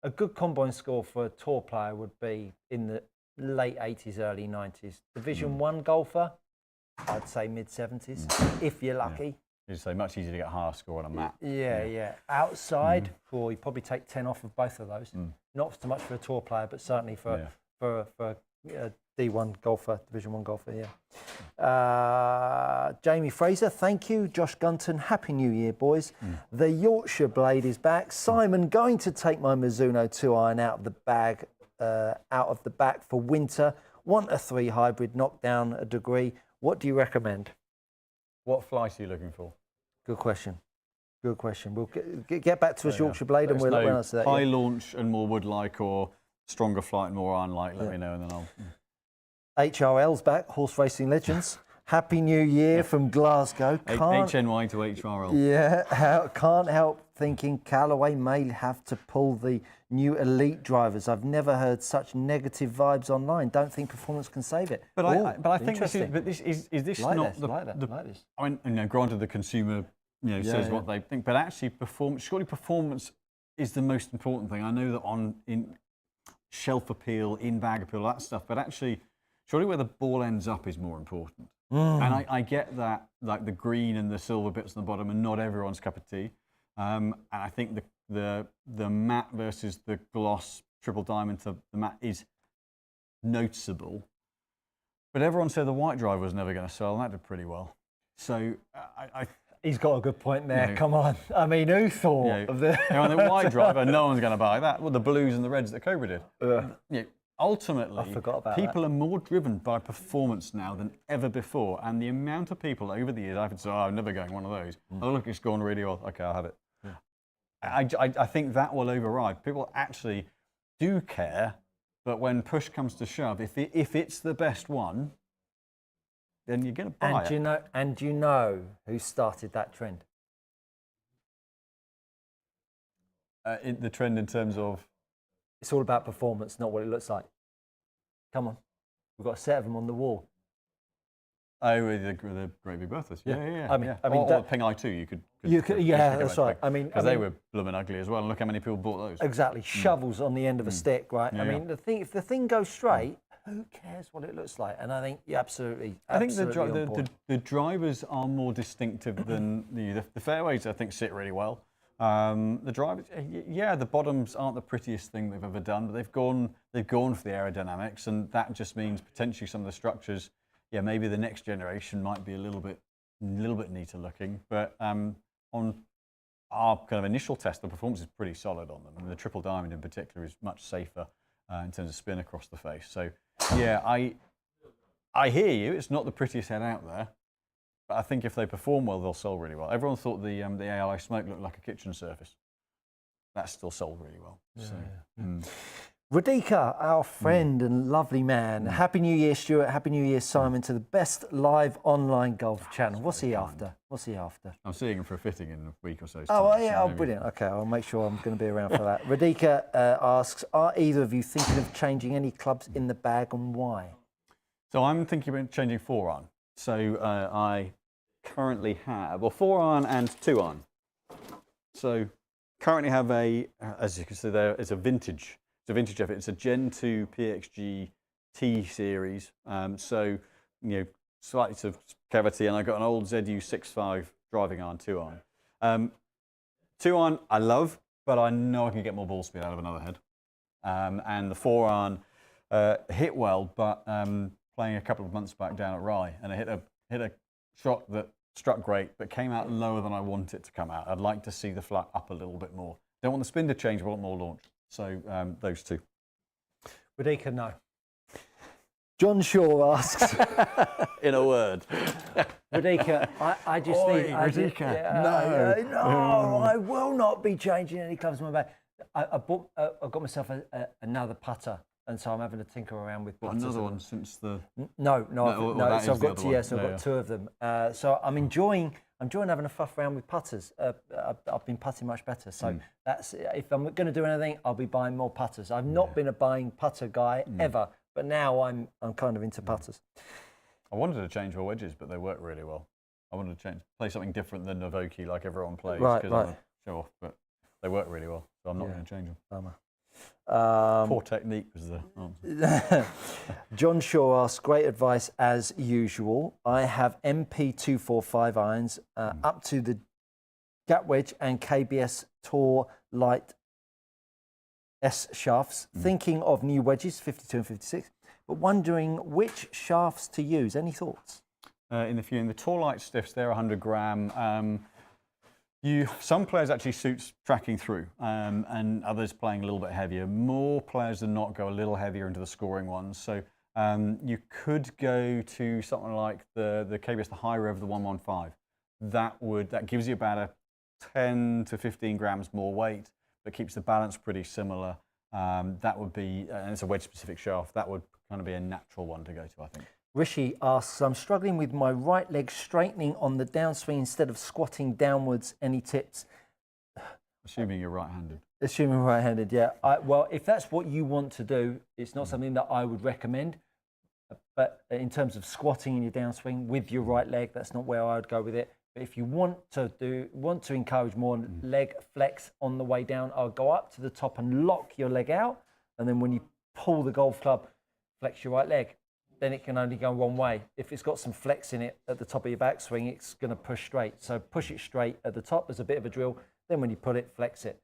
A good combine score for a tour player would be in the late 80s, early 90s. Division 1 golfer, I'd say mid-70s, if you're lucky. You'd say much easier to get a higher score on a mat. Yeah. Outside, you probably take 10 off of both of those. Not so much for a tour player, but certainly for a D1 golfer, Division 1 golfer, Jamie Fraser, thank you. Josh Gunton, Happy New Year, boys. The Yorkshire Blade is back. Simon, going to take my Mizuno 2-iron out of the back for winter. Want a 3 hybrid, knock down a degree. What do you recommend? What flight are you looking for? Good question. We'll get back to us, Yorkshire Blade, and we'll answer that. High launch and more wood-like, or stronger flight and more iron-like. Let me know, and then I'll. HRL's back, Horse Racing Legends. Happy New Year from Glasgow. HNY to HRL. Yeah, can't help thinking Callaway may have to pull the new elite drivers. I've never heard such negative vibes online. Don't think performance can save it. But I think this is like not this, the, like that, the like this. I mean, granted the consumer says what they think, but actually surely performance is the most important thing. I know that in shelf appeal, in bag appeal, that stuff, but actually surely where the ball ends up is more important. And I get that, like the green and the silver bits on the bottom, and not everyone's cup of tea. And I think the matte versus the gloss triple diamond to the matte is noticeable. But everyone said the white driver was never going to sell, and that did pretty well. So he's got a good point there. Come on, I mean, who thought of the the white driver? No one's going to buy that. Well, the blues and the reds that Cobra did. Ultimately, I forgot about people are more driven by performance now than ever before, and the amount of people over the years I've said, I'm never going one of those. Oh, look, it's gone really well. Okay, I'll have it. I think that will override. People actually do care, but when push comes to shove, if it's the best one, then you're going to buy it. And do you know who started that trend? The trend in terms of? It's all about performance, not what it looks like. Come on. We've got a set of them on the wall. Oh, the Great Big Berthas. Yeah. I mean, or Ping Eye 2, you could that's right. Because they were blooming ugly as well, and look how many people bought those. Exactly. Shovels on the end of a stick, right? I mean, if the thing goes straight, who cares what it looks like? And I think you're absolutely I think the drivers are more distinctive than the fairways, I think, sit really well. The drivers, the bottoms aren't the prettiest thing they've ever done, but they've gone for the aerodynamics, and that just means potentially some of the structures. Yeah, maybe the next generation might be a little bit neater looking, but on our kind of initial test, the performance is pretty solid on them, and the triple diamond in particular is much safer in terms of spin across the face. So, yeah, I hear you. It's not the prettiest head out there. But I think if they perform well, they'll sell really well. Everyone thought the ALI smoke looked like a kitchen surface. That still sold really well. Radhika, our friend and lovely man. Happy New Year, Stuart. Happy New Year, Simon, to the best live online golf channel. What's he after? I'm seeing him for a fitting in a week or so. Brilliant. Okay, I'll make sure I'm going to be around for that. Radhika asks, are either of you thinking of changing any clubs in the bag, and why? So I'm thinking about changing 4-iron. So I currently have 4-iron and 2-iron. So currently have as you can see there, it's a vintage effort. It's a Gen 2 PXG T series. So slightly sort of cavity, and I got an old ZU 6.5 driving iron 2-iron. 2-iron I love, but I know I can get more ball speed out of another head. And the 4-iron hit well, but playing a couple of months back down at Rye, and I hit a shot that struck great, but came out lower than I want it to come out. I'd like to see the flat up a little bit more. Don't want the spin to change, but I want more launch. So those two. Radhika, no. John Shaw asks, In a word. Radhika, I just Oi, need... Radhika, no, I will not be changing any clubs in my bag. I got myself another putter, and so I'm having to tinker around with putters. Another one since the... No. that So is I've the got other two. one. Yes, I've got two of them. So I'm enjoying having a fuff around with putters. I've been putting much better. So that's, if I'm going to do anything, I'll be buying more putters. I've not been a buying putter guy ever, but now I'm kind of into putters. I wanted to change my wedges, but they work really well. I wanted to play something different than Novoki like everyone plays, because I'm a show off, but they work really well, so I'm not going to change them. Poor technique was the answer. John Shaw asks, great advice as usual. I have MP245 irons up to the gap wedge and KBS Tour Light S shafts. Thinking of new wedges, 52 and 56, but wondering which shafts to use. Any thoughts? In the Tour Light stiffs, they're 100 gram. Some players actually suits tracking through, and others playing a little bit heavier. More players than not go a little heavier into the scoring ones. So you could go to something like the KBS, the High Rev, the 115. That gives you about a 10 to 15 grams more weight, but keeps the balance pretty similar. That would be, and it's a wedge-specific shaft. That would kind of be a natural one to go to, I think. Rishi asks, I'm struggling with my right leg straightening on the downswing instead of squatting downwards. Any tips? Assuming you're right-handed. Assuming right-handed, yeah. Well, if that's what you want to do, it's not something that I would recommend. But in terms of squatting in your downswing with your right leg, that's not where I would go with it. But if you want to encourage more leg flex on the way down, I'll go up to the top and lock your leg out. And then when you pull the golf club, flex your right leg. Then it can only go one way. If it's got some flex in it at the top of your backswing, it's going to push straight. So push it straight at the top. There's a bit of a drill. Then when you put it, flex it.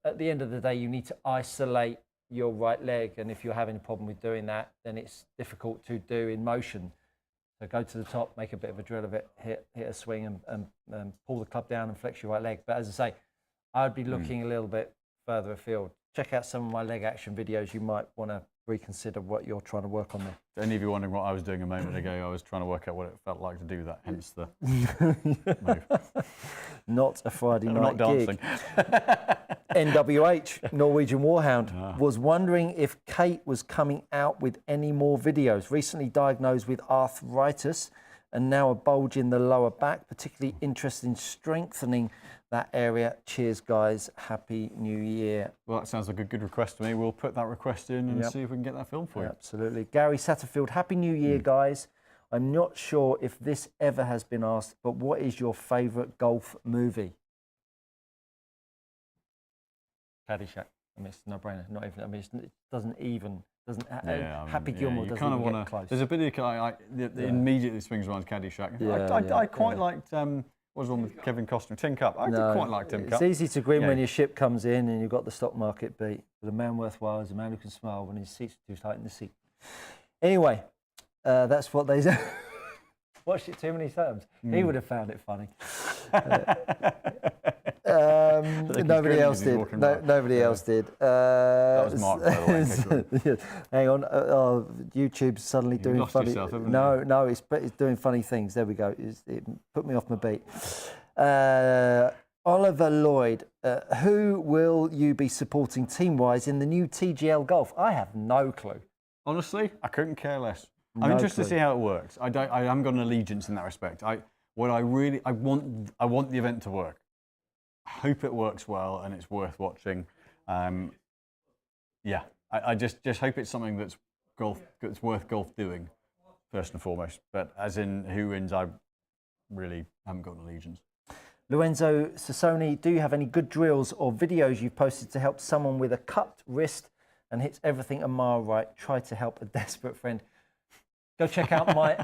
At the end of the day, you need to isolate your right leg. And if you're having a problem with doing that, then it's difficult to do in motion. So go to the top, make a bit of a drill of it, hit a swing and pull the club down and flex your right leg. But as I say, I'd be looking a little bit further afield. Check out some of my leg action videos. You might want to reconsider what you're trying to work on there. For any of you wondering what I was doing a moment ago, I was trying to work out what it felt like to do that, hence the move. Not a Friday night not dancing. Gig. NWH, Norwegian Warhound, was wondering if Kate was coming out with any more videos. Recently diagnosed with arthritis and now a bulge in the lower back, particularly interested in strengthening that area. Cheers, guys. Happy New Year. Well, that sounds like a good request to me. We'll put that request in and see if we can get that film for you. Absolutely. Gary Satterfield, Happy New Year, guys. I'm not sure if this ever has been asked, but what is your favourite golf movie? Caddyshack. I mean, it's no brainer. Not even. I mean, it doesn't even. Happy Gilmore doesn't even get close. There's a bit of immediately swings around Caddyshack. I quite liked. What was the one with Kevin Costner? Tin Cup. I did quite like Tin Cup. It's easy to grin when your ship comes in and you've got the stock market beat. But a man worthwhile is a man who can smile when his seat's too tight in the seat. Anyway, that's what they say. Watched it too many times. He would have found it funny. Nobody else did. Nobody else did. That was Mark, by the way. Hang on. YouTube's suddenly doing lost funny. Yourself, haven't No, it's doing funny things. There we go. It put me off my beat. Oliver Lloyd, who will you be supporting team-wise in the new TGL Golf? I have no clue. Honestly, I couldn't care less. I'm interested to see how it works. I haven't got an allegiance in that respect. I want the event to work. I hope it works well and it's worth watching. I just hope it's something that's worth golf doing first and foremost. But as in who wins, I really haven't got an allegiance. Lorenzo Sassoni, do you have any good drills or videos you've posted to help someone with a cupped wrist and hits everything a mile right? Try to help a desperate friend. Go check out my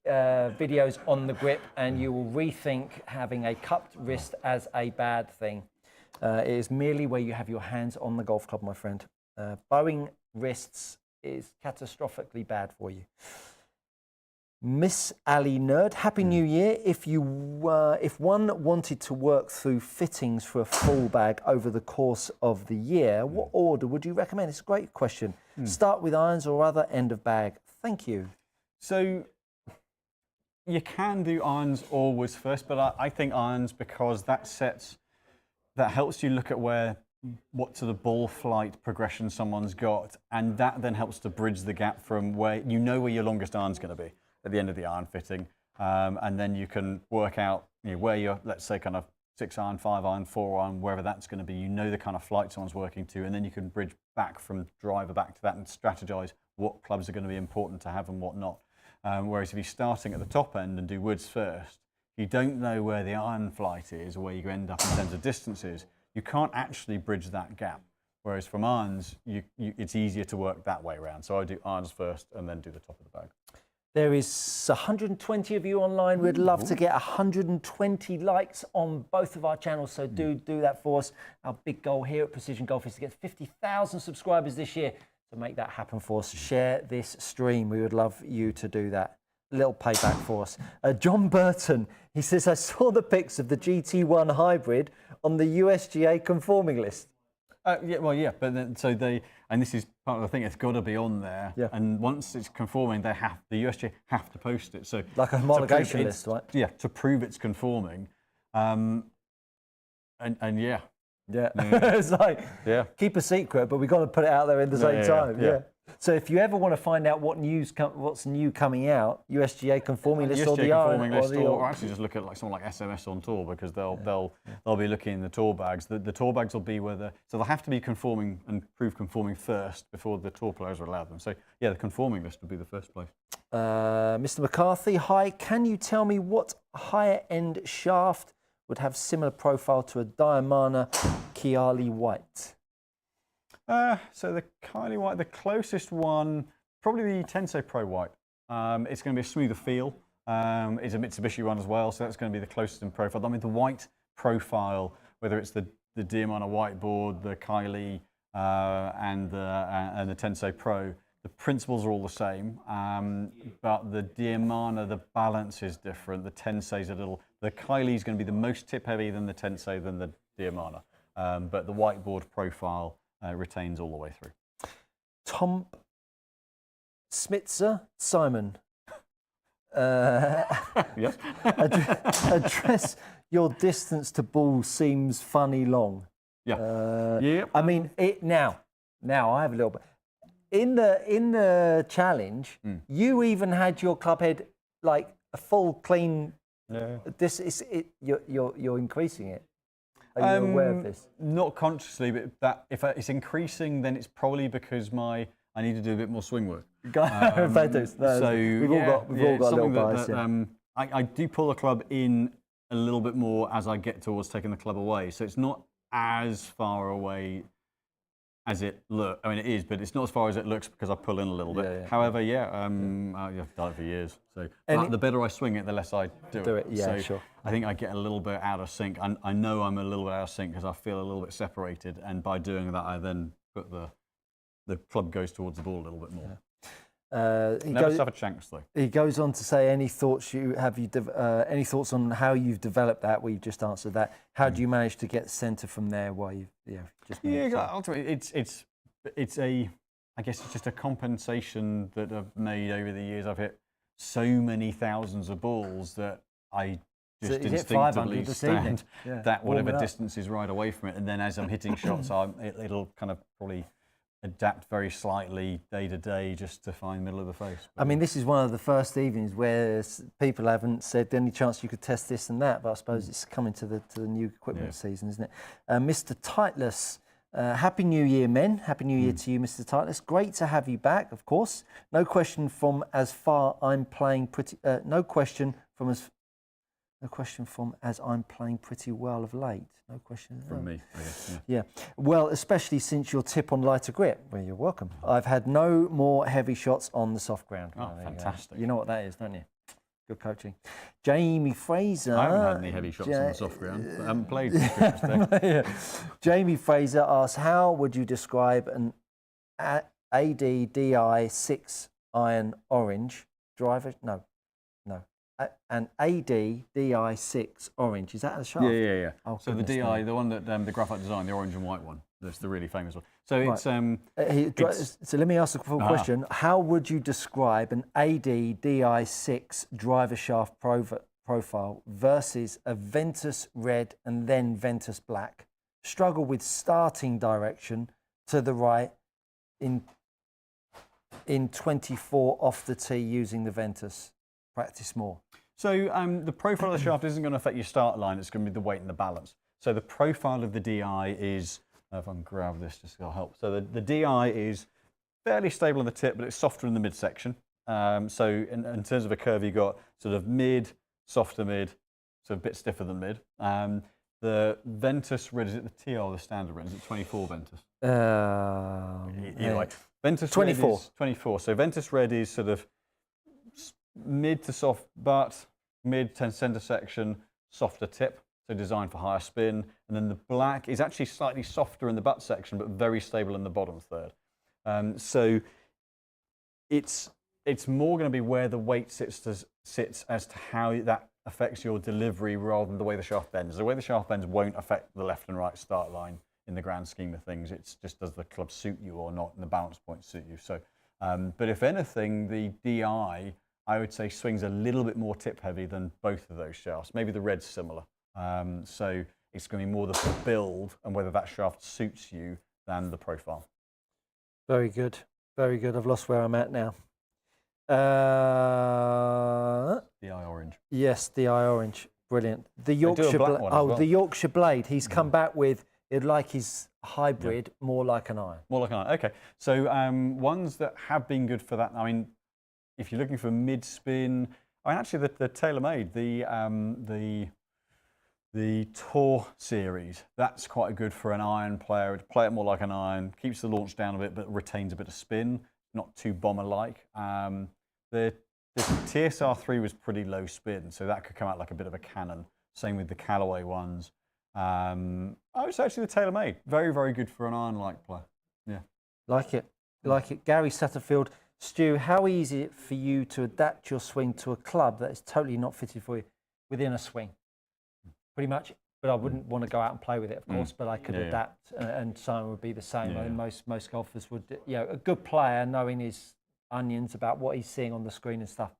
videos on the grip, and you will rethink having a cupped wrist as a bad thing. It is merely where you have your hands on the golf club, my friend. Bowing wrists is catastrophically bad for you. Miss Ali Nerd, Happy New Year. If one wanted to work through fittings for a full bag over the course of the year, what order would you recommend? It's a great question. Start with irons or other end of bag. Thank you. So you can do irons always first, but I think irons, because that helps you look at what sort of ball flight progression someone's got, and that then helps to bridge the gap from where where your longest iron's going to be at the end of the iron fitting, and then you can work out where you're, let's say, kind of 6 iron, 5 iron, 4 iron, wherever that's going to be. The kind of flight someone's working to, and then you can bridge back from driver back to that and strategize what clubs are going to be important to have and what not. Whereas if you're starting at the top end and do woods first, you don't know where the iron flight is or where you end up in terms of distances. You can't actually bridge that gap. Whereas from irons, it's easier to work that way around. So I do irons first and then do the top of the bag. There is 120 of you online. We'd love to get 120 likes on both of our channels, so do that for us. Our big goal here at Precision Golf is to get 50,000 subscribers this year. So make that happen for us. Share this stream. We would love you to do that. A little payback for us. John Burton, he says, I saw the pics of the GT1 hybrid on the USGA conforming list. But then and this is part of the thing, it's got to be on there. Yeah. And once it's conforming, the USGA have to post it. So like a homologation list, right? Yeah, to prove it's conforming. Yeah. It's like, keep a secret, but we've got to put it out there at the same time. Yeah. So if you ever want to find out what's new coming out, USGA conforming list or the conforming list, or actually just look at someone like SMS on tour, because they'll be looking in the tour bags. The tour bags will be so they'll have to be conforming and prove conforming first before the tour players are allowed them. So yeah, the conforming list would be the first place. Mr. McCarthy, hi. Can you tell me what higher end shaft would have similar profile to a Diamana Kiali White? So the Kylie White, the closest one, probably the Tensei Pro White. It's going to be a smoother feel. It's a Mitsubishi one as well, so that's going to be the closest in profile. I mean, the white profile, whether it's the Diamana whiteboard, the Kylie, and the Tensei Pro, the principles are all the same. But the Diamana, the balance is different. The Tensei's the Kylie is going to be the most tip heavy than the Tensei than the Diamana. But the whiteboard profile retains all the way through. Tom Smitzer, Simon. Yes. Address your distance to ball seems funny long. Yeah. I mean, now I have a little bit. In the challenge, you even had your club head like a full clean. Yeah. You're increasing it. Are you aware of this? Not consciously, but if it's increasing, then it's probably because I need to do a bit more swing work. We've all got a little bias. I do pull the club in a little bit more as I get towards taking the club away, so it's not as far away as it looks. I mean, it is, but it's not as far as it looks because I pull in a little bit. However, I've done it for years. So the better I swing it, the less I do it. Yeah, sure. I think I get a little bit out of sync. I know I'm a little bit out of sync because I feel a little bit separated, and by doing that, I then put the club goes towards the ball a little bit more. Never suffered shanks though. He goes on to say, any thoughts any thoughts on how you've developed that? We've just answered that. How do you manage to get centre from there? Ultimately, I guess it's just a compensation that I've made over the years. I've hit so many thousands of balls that I just instinctively stand that whatever distance is right away from it, and then as I'm hitting shots, it'll kind of probably adapt very slightly day to day just to find middle of the face. I mean, this is one of the first evenings where people haven't said any chance you could test this and that, but I suppose it's coming to the new equipment season, isn't it? Mr. Tightless, Happy New Year, men. Happy New Year to you, Mr. Tightless. Great to have you back, of course. No question from as far I'm playing pretty. No question from as I'm playing pretty well of late. No question from me, I guess. Yeah. Well, especially since your tip on lighter grip. Well, you're welcome. I've had no more heavy shots on the soft ground. Oh, fantastic. You know what that is, don't you? Good coaching. Jamie Fraser. I haven't had any heavy shots on the soft ground. I haven't played. Jamie Fraser asks, how would you describe an ADDI 6 iron orange driver? No. an AD DI6 orange. Is that a shaft? Yeah. Oh, So the goodness DI, me. the one that the Graphite Design, the orange and white one, that's the really famous one. So it's So let me ask a full question. How would you describe an AD DI6 driver shaft profile versus a Ventus red and then Ventus black? Struggle with starting direction to the right in 24 off the tee using the Ventus. Practice more. So the profile of the shaft isn't going to affect your start line. It's going to be the weight and the balance. So the profile of the DI is, if I can grab this just to help. So the DI is fairly stable on the tip, but it's softer in the midsection. So in terms of a curve, you've got sort of mid, softer mid, so a bit stiffer than mid. The Ventus red, is it the TL or the standard red? Is it 24 Ventus? Yeah. Ventus 24. Red is 24. So Ventus red is sort of mid to soft butt, mid to center section, softer tip, so designed for higher spin. And then the black is actually slightly softer in the butt section, but very stable in the bottom third. So it's more going to be where the weight sits as to how that affects your delivery rather than the way the shaft bends. The way the shaft bends won't affect the left and right start line in the grand scheme of things. It's just, does the club suit you or not, and the balance points suit you. So, but if anything, the DI, I would say, swings a little bit more tip heavy than both of those shafts. Maybe the red's similar. So it's going to be more the build and whether that shaft suits you than the profile. Very good. Very good. I've lost where I'm at now. DI orange. Yes, DI orange. Brilliant. The Yorkshire Blade. Oh, well. The Yorkshire Blade. He's come back with, it'd like his hybrid, more like an iron. More like an iron. Okay. So ones that have been good for that. I mean, if you're looking for mid spin, I mean, actually the TaylorMade, the Tour series, that's quite good for an iron player. To play it more like an iron, keeps the launch down a bit, but retains a bit of spin. Not too bomber-like. The TSR3 was pretty low spin, so that could come out like a bit of a cannon. Same with the Callaway ones. I would say actually the TaylorMade, very, very good for an iron-like player. Yeah. Like it. Like it. Gary Satterfield. Stu, how easy is it for you to adapt your swing to a club that is totally not fitted for you within a swing? Pretty much. But I wouldn't want to go out and play with it, of course, but I could adapt, and Simon would be the same. I think most golfers would, a good player, knowing his onions about what he's seeing on the screen and stuff,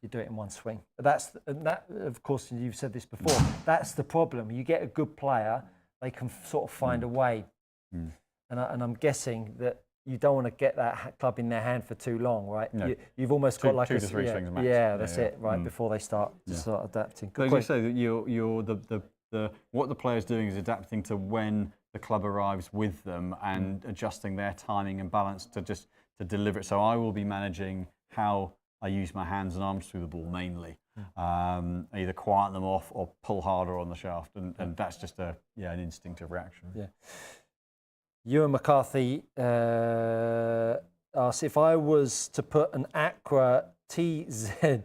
you do it in one swing. But that, of course, you've said this before, that's the problem. You get a good player, they can sort of find a way. And I'm guessing that you don't want to get that club in their hand for too long, right? No. You've almost got like 2 to 3 swings max. Yeah, that's it, right, before they start adapting. But as you say, that what the player's doing is adapting to when the club arrives with them and adjusting their timing and balance to deliver it. So I will be managing how I use my hands and arms through the ball mainly. Either quieten them off or pull harder on the shaft, and that's just an instinctive reaction. Yeah. Ewan McCarthy asks, if I was to put an Acra TZ6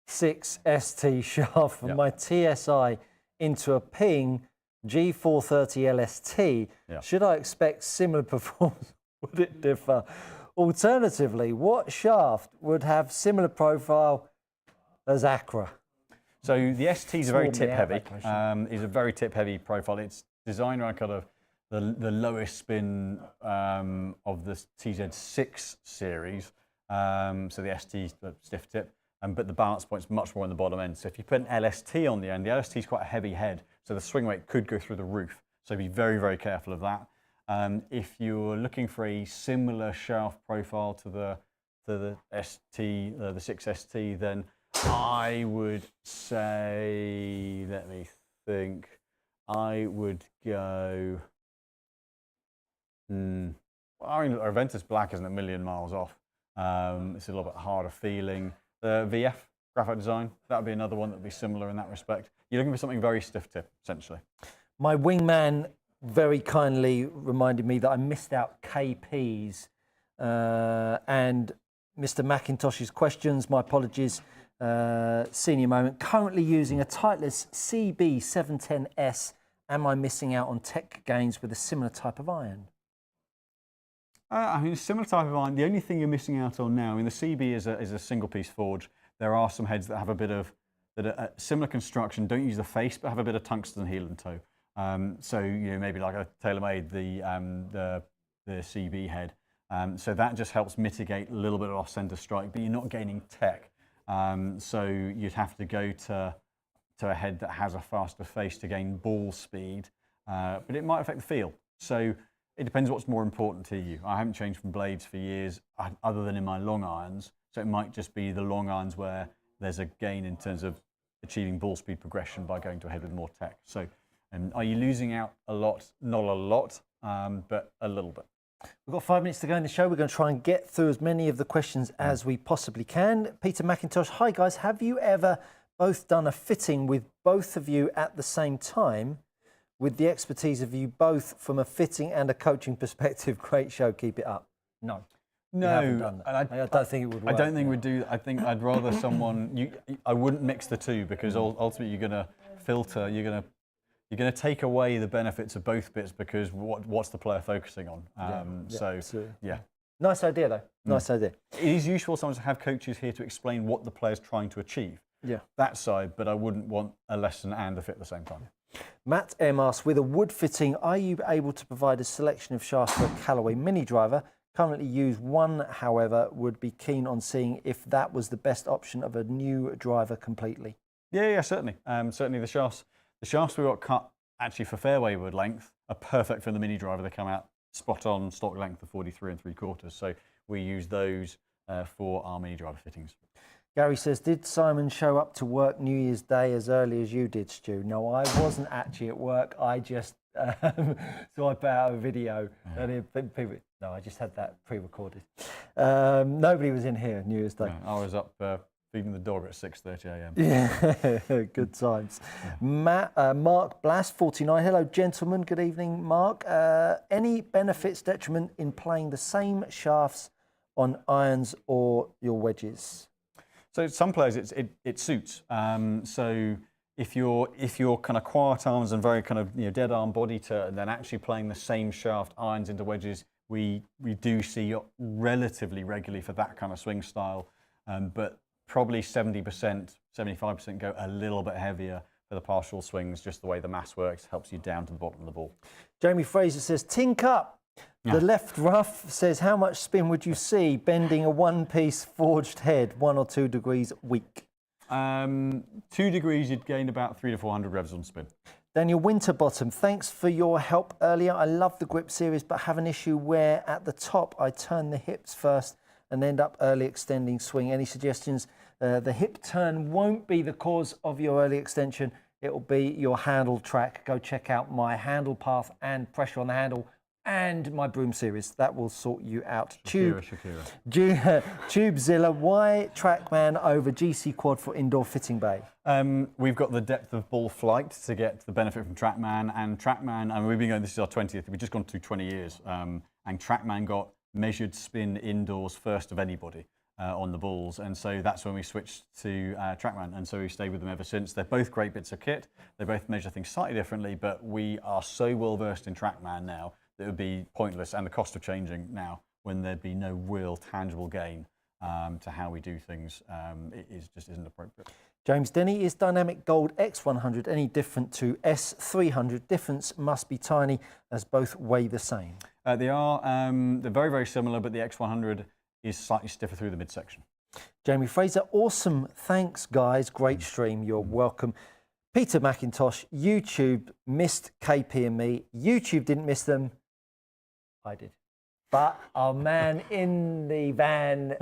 ST shaft from my TSI into a Ping G430 LST, should I expect similar performance? Would it differ? Alternatively, what shaft would have similar profile as Acra? So the ST is a very tip heavy. Is a very tip heavy profile. It's designed around kind of the lowest spin of the TZ6 series. So the ST is the stiff tip. But the balance point's much more on the bottom end. So if you put an LST on the end, the LST is quite a heavy head, so the swing weight could go through the roof. So be very, very careful of that. If you're looking for a similar shaft profile to the ST, the 6ST, then I would say, let me think, I would go. I mean, our Ventus Black isn't a million miles off. It's a little bit harder feeling. The VF, Graphite Design, that would be another one that would be similar in that respect. You're looking for something very stiff tip, essentially. My wingman very kindly reminded me that I missed out KPs and Mr. McIntosh's questions. My apologies. Senior moment. Currently using a Titleist CB710S. Am I missing out on tech gains with a similar type of iron? I mean, a similar type of iron. The only thing you're missing out on now, I mean, the CB is a single piece forge. There are some heads that have a bit of that are similar construction, don't use the face, but have a bit of tungsten heel and toe. So maybe like a TaylorMade, the CB head. So that just helps mitigate a little bit of off-center strike, but you're not gaining tech. So you'd have to go to a head that has a faster face to gain ball speed, but it might affect the feel. So it depends what's more important to you. I haven't changed from blades for years, other than in my long irons. So it might just be the long irons where there's a gain in terms of achieving ball speed progression by going to a head with more tech. So are you losing out a lot? Not a lot, but a little bit. We've got 5 minutes to go in the show. We're going to try and get through as many of the questions as we possibly can. Peter McIntosh, hi guys. Have you ever both done a fitting with both of you at the same time, with the expertise of you both from a fitting and a coaching perspective? Great show. Keep it up. No. No, I don't think it would work. I don't think we'd do. I think I'd rather someone. I wouldn't mix the two, because ultimately you're going to filter. You're going to take away the benefits of both bits, because what's the player focusing on? Yeah. Nice idea though. Nice idea. It is useful sometimes to have coaches here to explain what the player's trying to achieve. Yeah. That side, but I wouldn't want a lesson and a fit at the same time. Matt M asks, with a wood fitting, are you able to provide a selection of shafts for a Callaway mini driver? Currently use one, however, would be keen on seeing if that was the best option of a new driver completely. Yeah, certainly. Certainly the shafts we got cut actually for fairway wood length are perfect for the mini driver. They come out spot on stock length of 43 3/4. So we use those for our mini driver fittings. Gary says, did Simon show up to work New Year's Day as early as you did, Stu? No, I wasn't actually at work. I just so I put out a video and people. No, I just had that pre-recorded. Nobody was in here New Year's Day. No, I was up feeding the dog at 6:30 a.m. Yeah, good times. Yeah. Mark Blass, 49. Hello, gentlemen. Good evening, Mark. Any benefits, detriment in playing the same shafts on irons or your wedges? So some players it suits. So if you're kind of quiet arms and very kind of dead arm body turn, then actually playing the same shaft irons into wedges, we do see relatively regularly for that kind of swing style, but probably 70%, 75% go a little bit heavier for the partial swings. Just the way the mass works helps you down to the bottom of the ball. Jamie Fraser says, tink up. Yeah. The left rough says, how much spin would you see bending a one-piece forged head 1 or 2 degrees weak? 2 degrees, you'd gain about 300 to 400 revs on spin. Daniel Winterbottom, thanks for your help earlier. I love the grip series, but have an issue where at the top I turn the hips first and end up early extending swing. Any suggestions? The hip turn won't be the cause of your early extension. It will be your handle track. Go check out my handle path and pressure on the handle and my broom series. That will sort you out. Shakira. Tubezilla, why TrackMan over GC Quad for indoor fitting bay? We've got the depth of ball flight to get the benefit from TrackMan, and TrackMan, I mean, we've been going, this is our 20th, we've just gone through 20 years, and TrackMan got measured spin indoors first of anybody on the balls, and so that's when we switched to TrackMan, and so we've stayed with them ever since. They're both great bits of kit. They both measure things slightly differently, but we are so well versed in TrackMan now that it would be pointless, and the cost of changing now when there'd be no real tangible gain to how we do things, it just isn't appropriate. James Denny, is Dynamic Gold X100 any different to S300? Difference must be tiny as both weigh the same. They are. They're very, very similar, but the X100 is slightly stiffer through the midsection. Jamie Fraser, awesome. Thanks, guys. Great stream. You're welcome. Peter McIntosh, YouTube missed KP and me. YouTube didn't miss them. I did. But our man in the van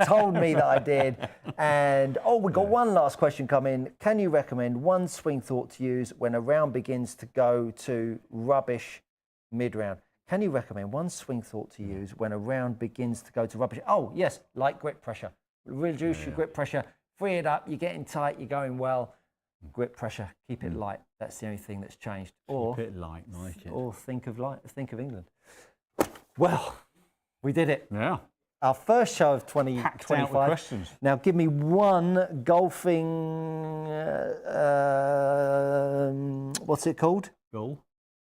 told me that I did. And, we got one last question come in. Can you recommend one swing thought to use when a round begins to go to rubbish mid-round? Can you recommend one swing thought to use when a round begins to go to rubbish? Oh, yes, light grip pressure. Reduce your grip pressure, free it up, you're getting tight, you're going well. Grip pressure, keep it light. That's the only thing that's changed. Or keep it light, like it. Or think of England. Well, we did it. Yeah. Our first show of 2025. Packed out with questions. Now, give me one golfing. What's it called? Goal?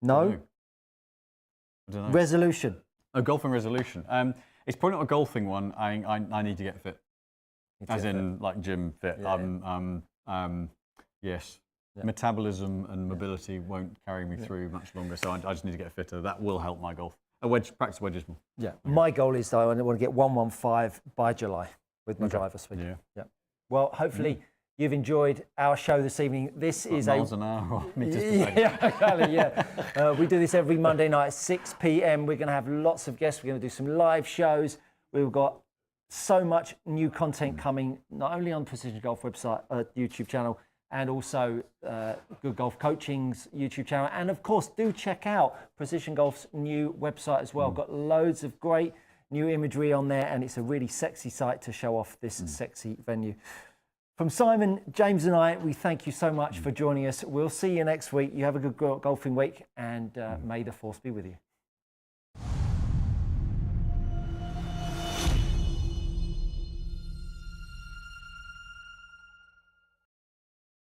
No. I don't know. Resolution. Oh, golfing resolution. It's probably not a golfing one. I need to get fit. As in, like gym fit. Yeah. Yes. Metabolism and mobility won't carry me through much longer, so I just need to get fitter. That will help my golf. Practice wedges more. Yeah. My goal is though, I want to get 115 by July with my driver swing. Yeah. Well, hopefully you've enjoyed our show this evening. This is miles an hour or meters per second. Yeah. We do this every Monday night at 6 p.m. We're going to have lots of guests. We're going to do some live shows. We've got so much new content coming, not only on Precision Golf website, YouTube channel, and also Good Golf Coaching's YouTube channel. And of course, do check out Precision Golf's new website as well. Got loads of great new imagery on there, and it's a really sexy site to show off this sexy venue. From Simon, James and I, we thank you so much for joining us. We'll see you next week. You have a good golfing week, and may the force be with you.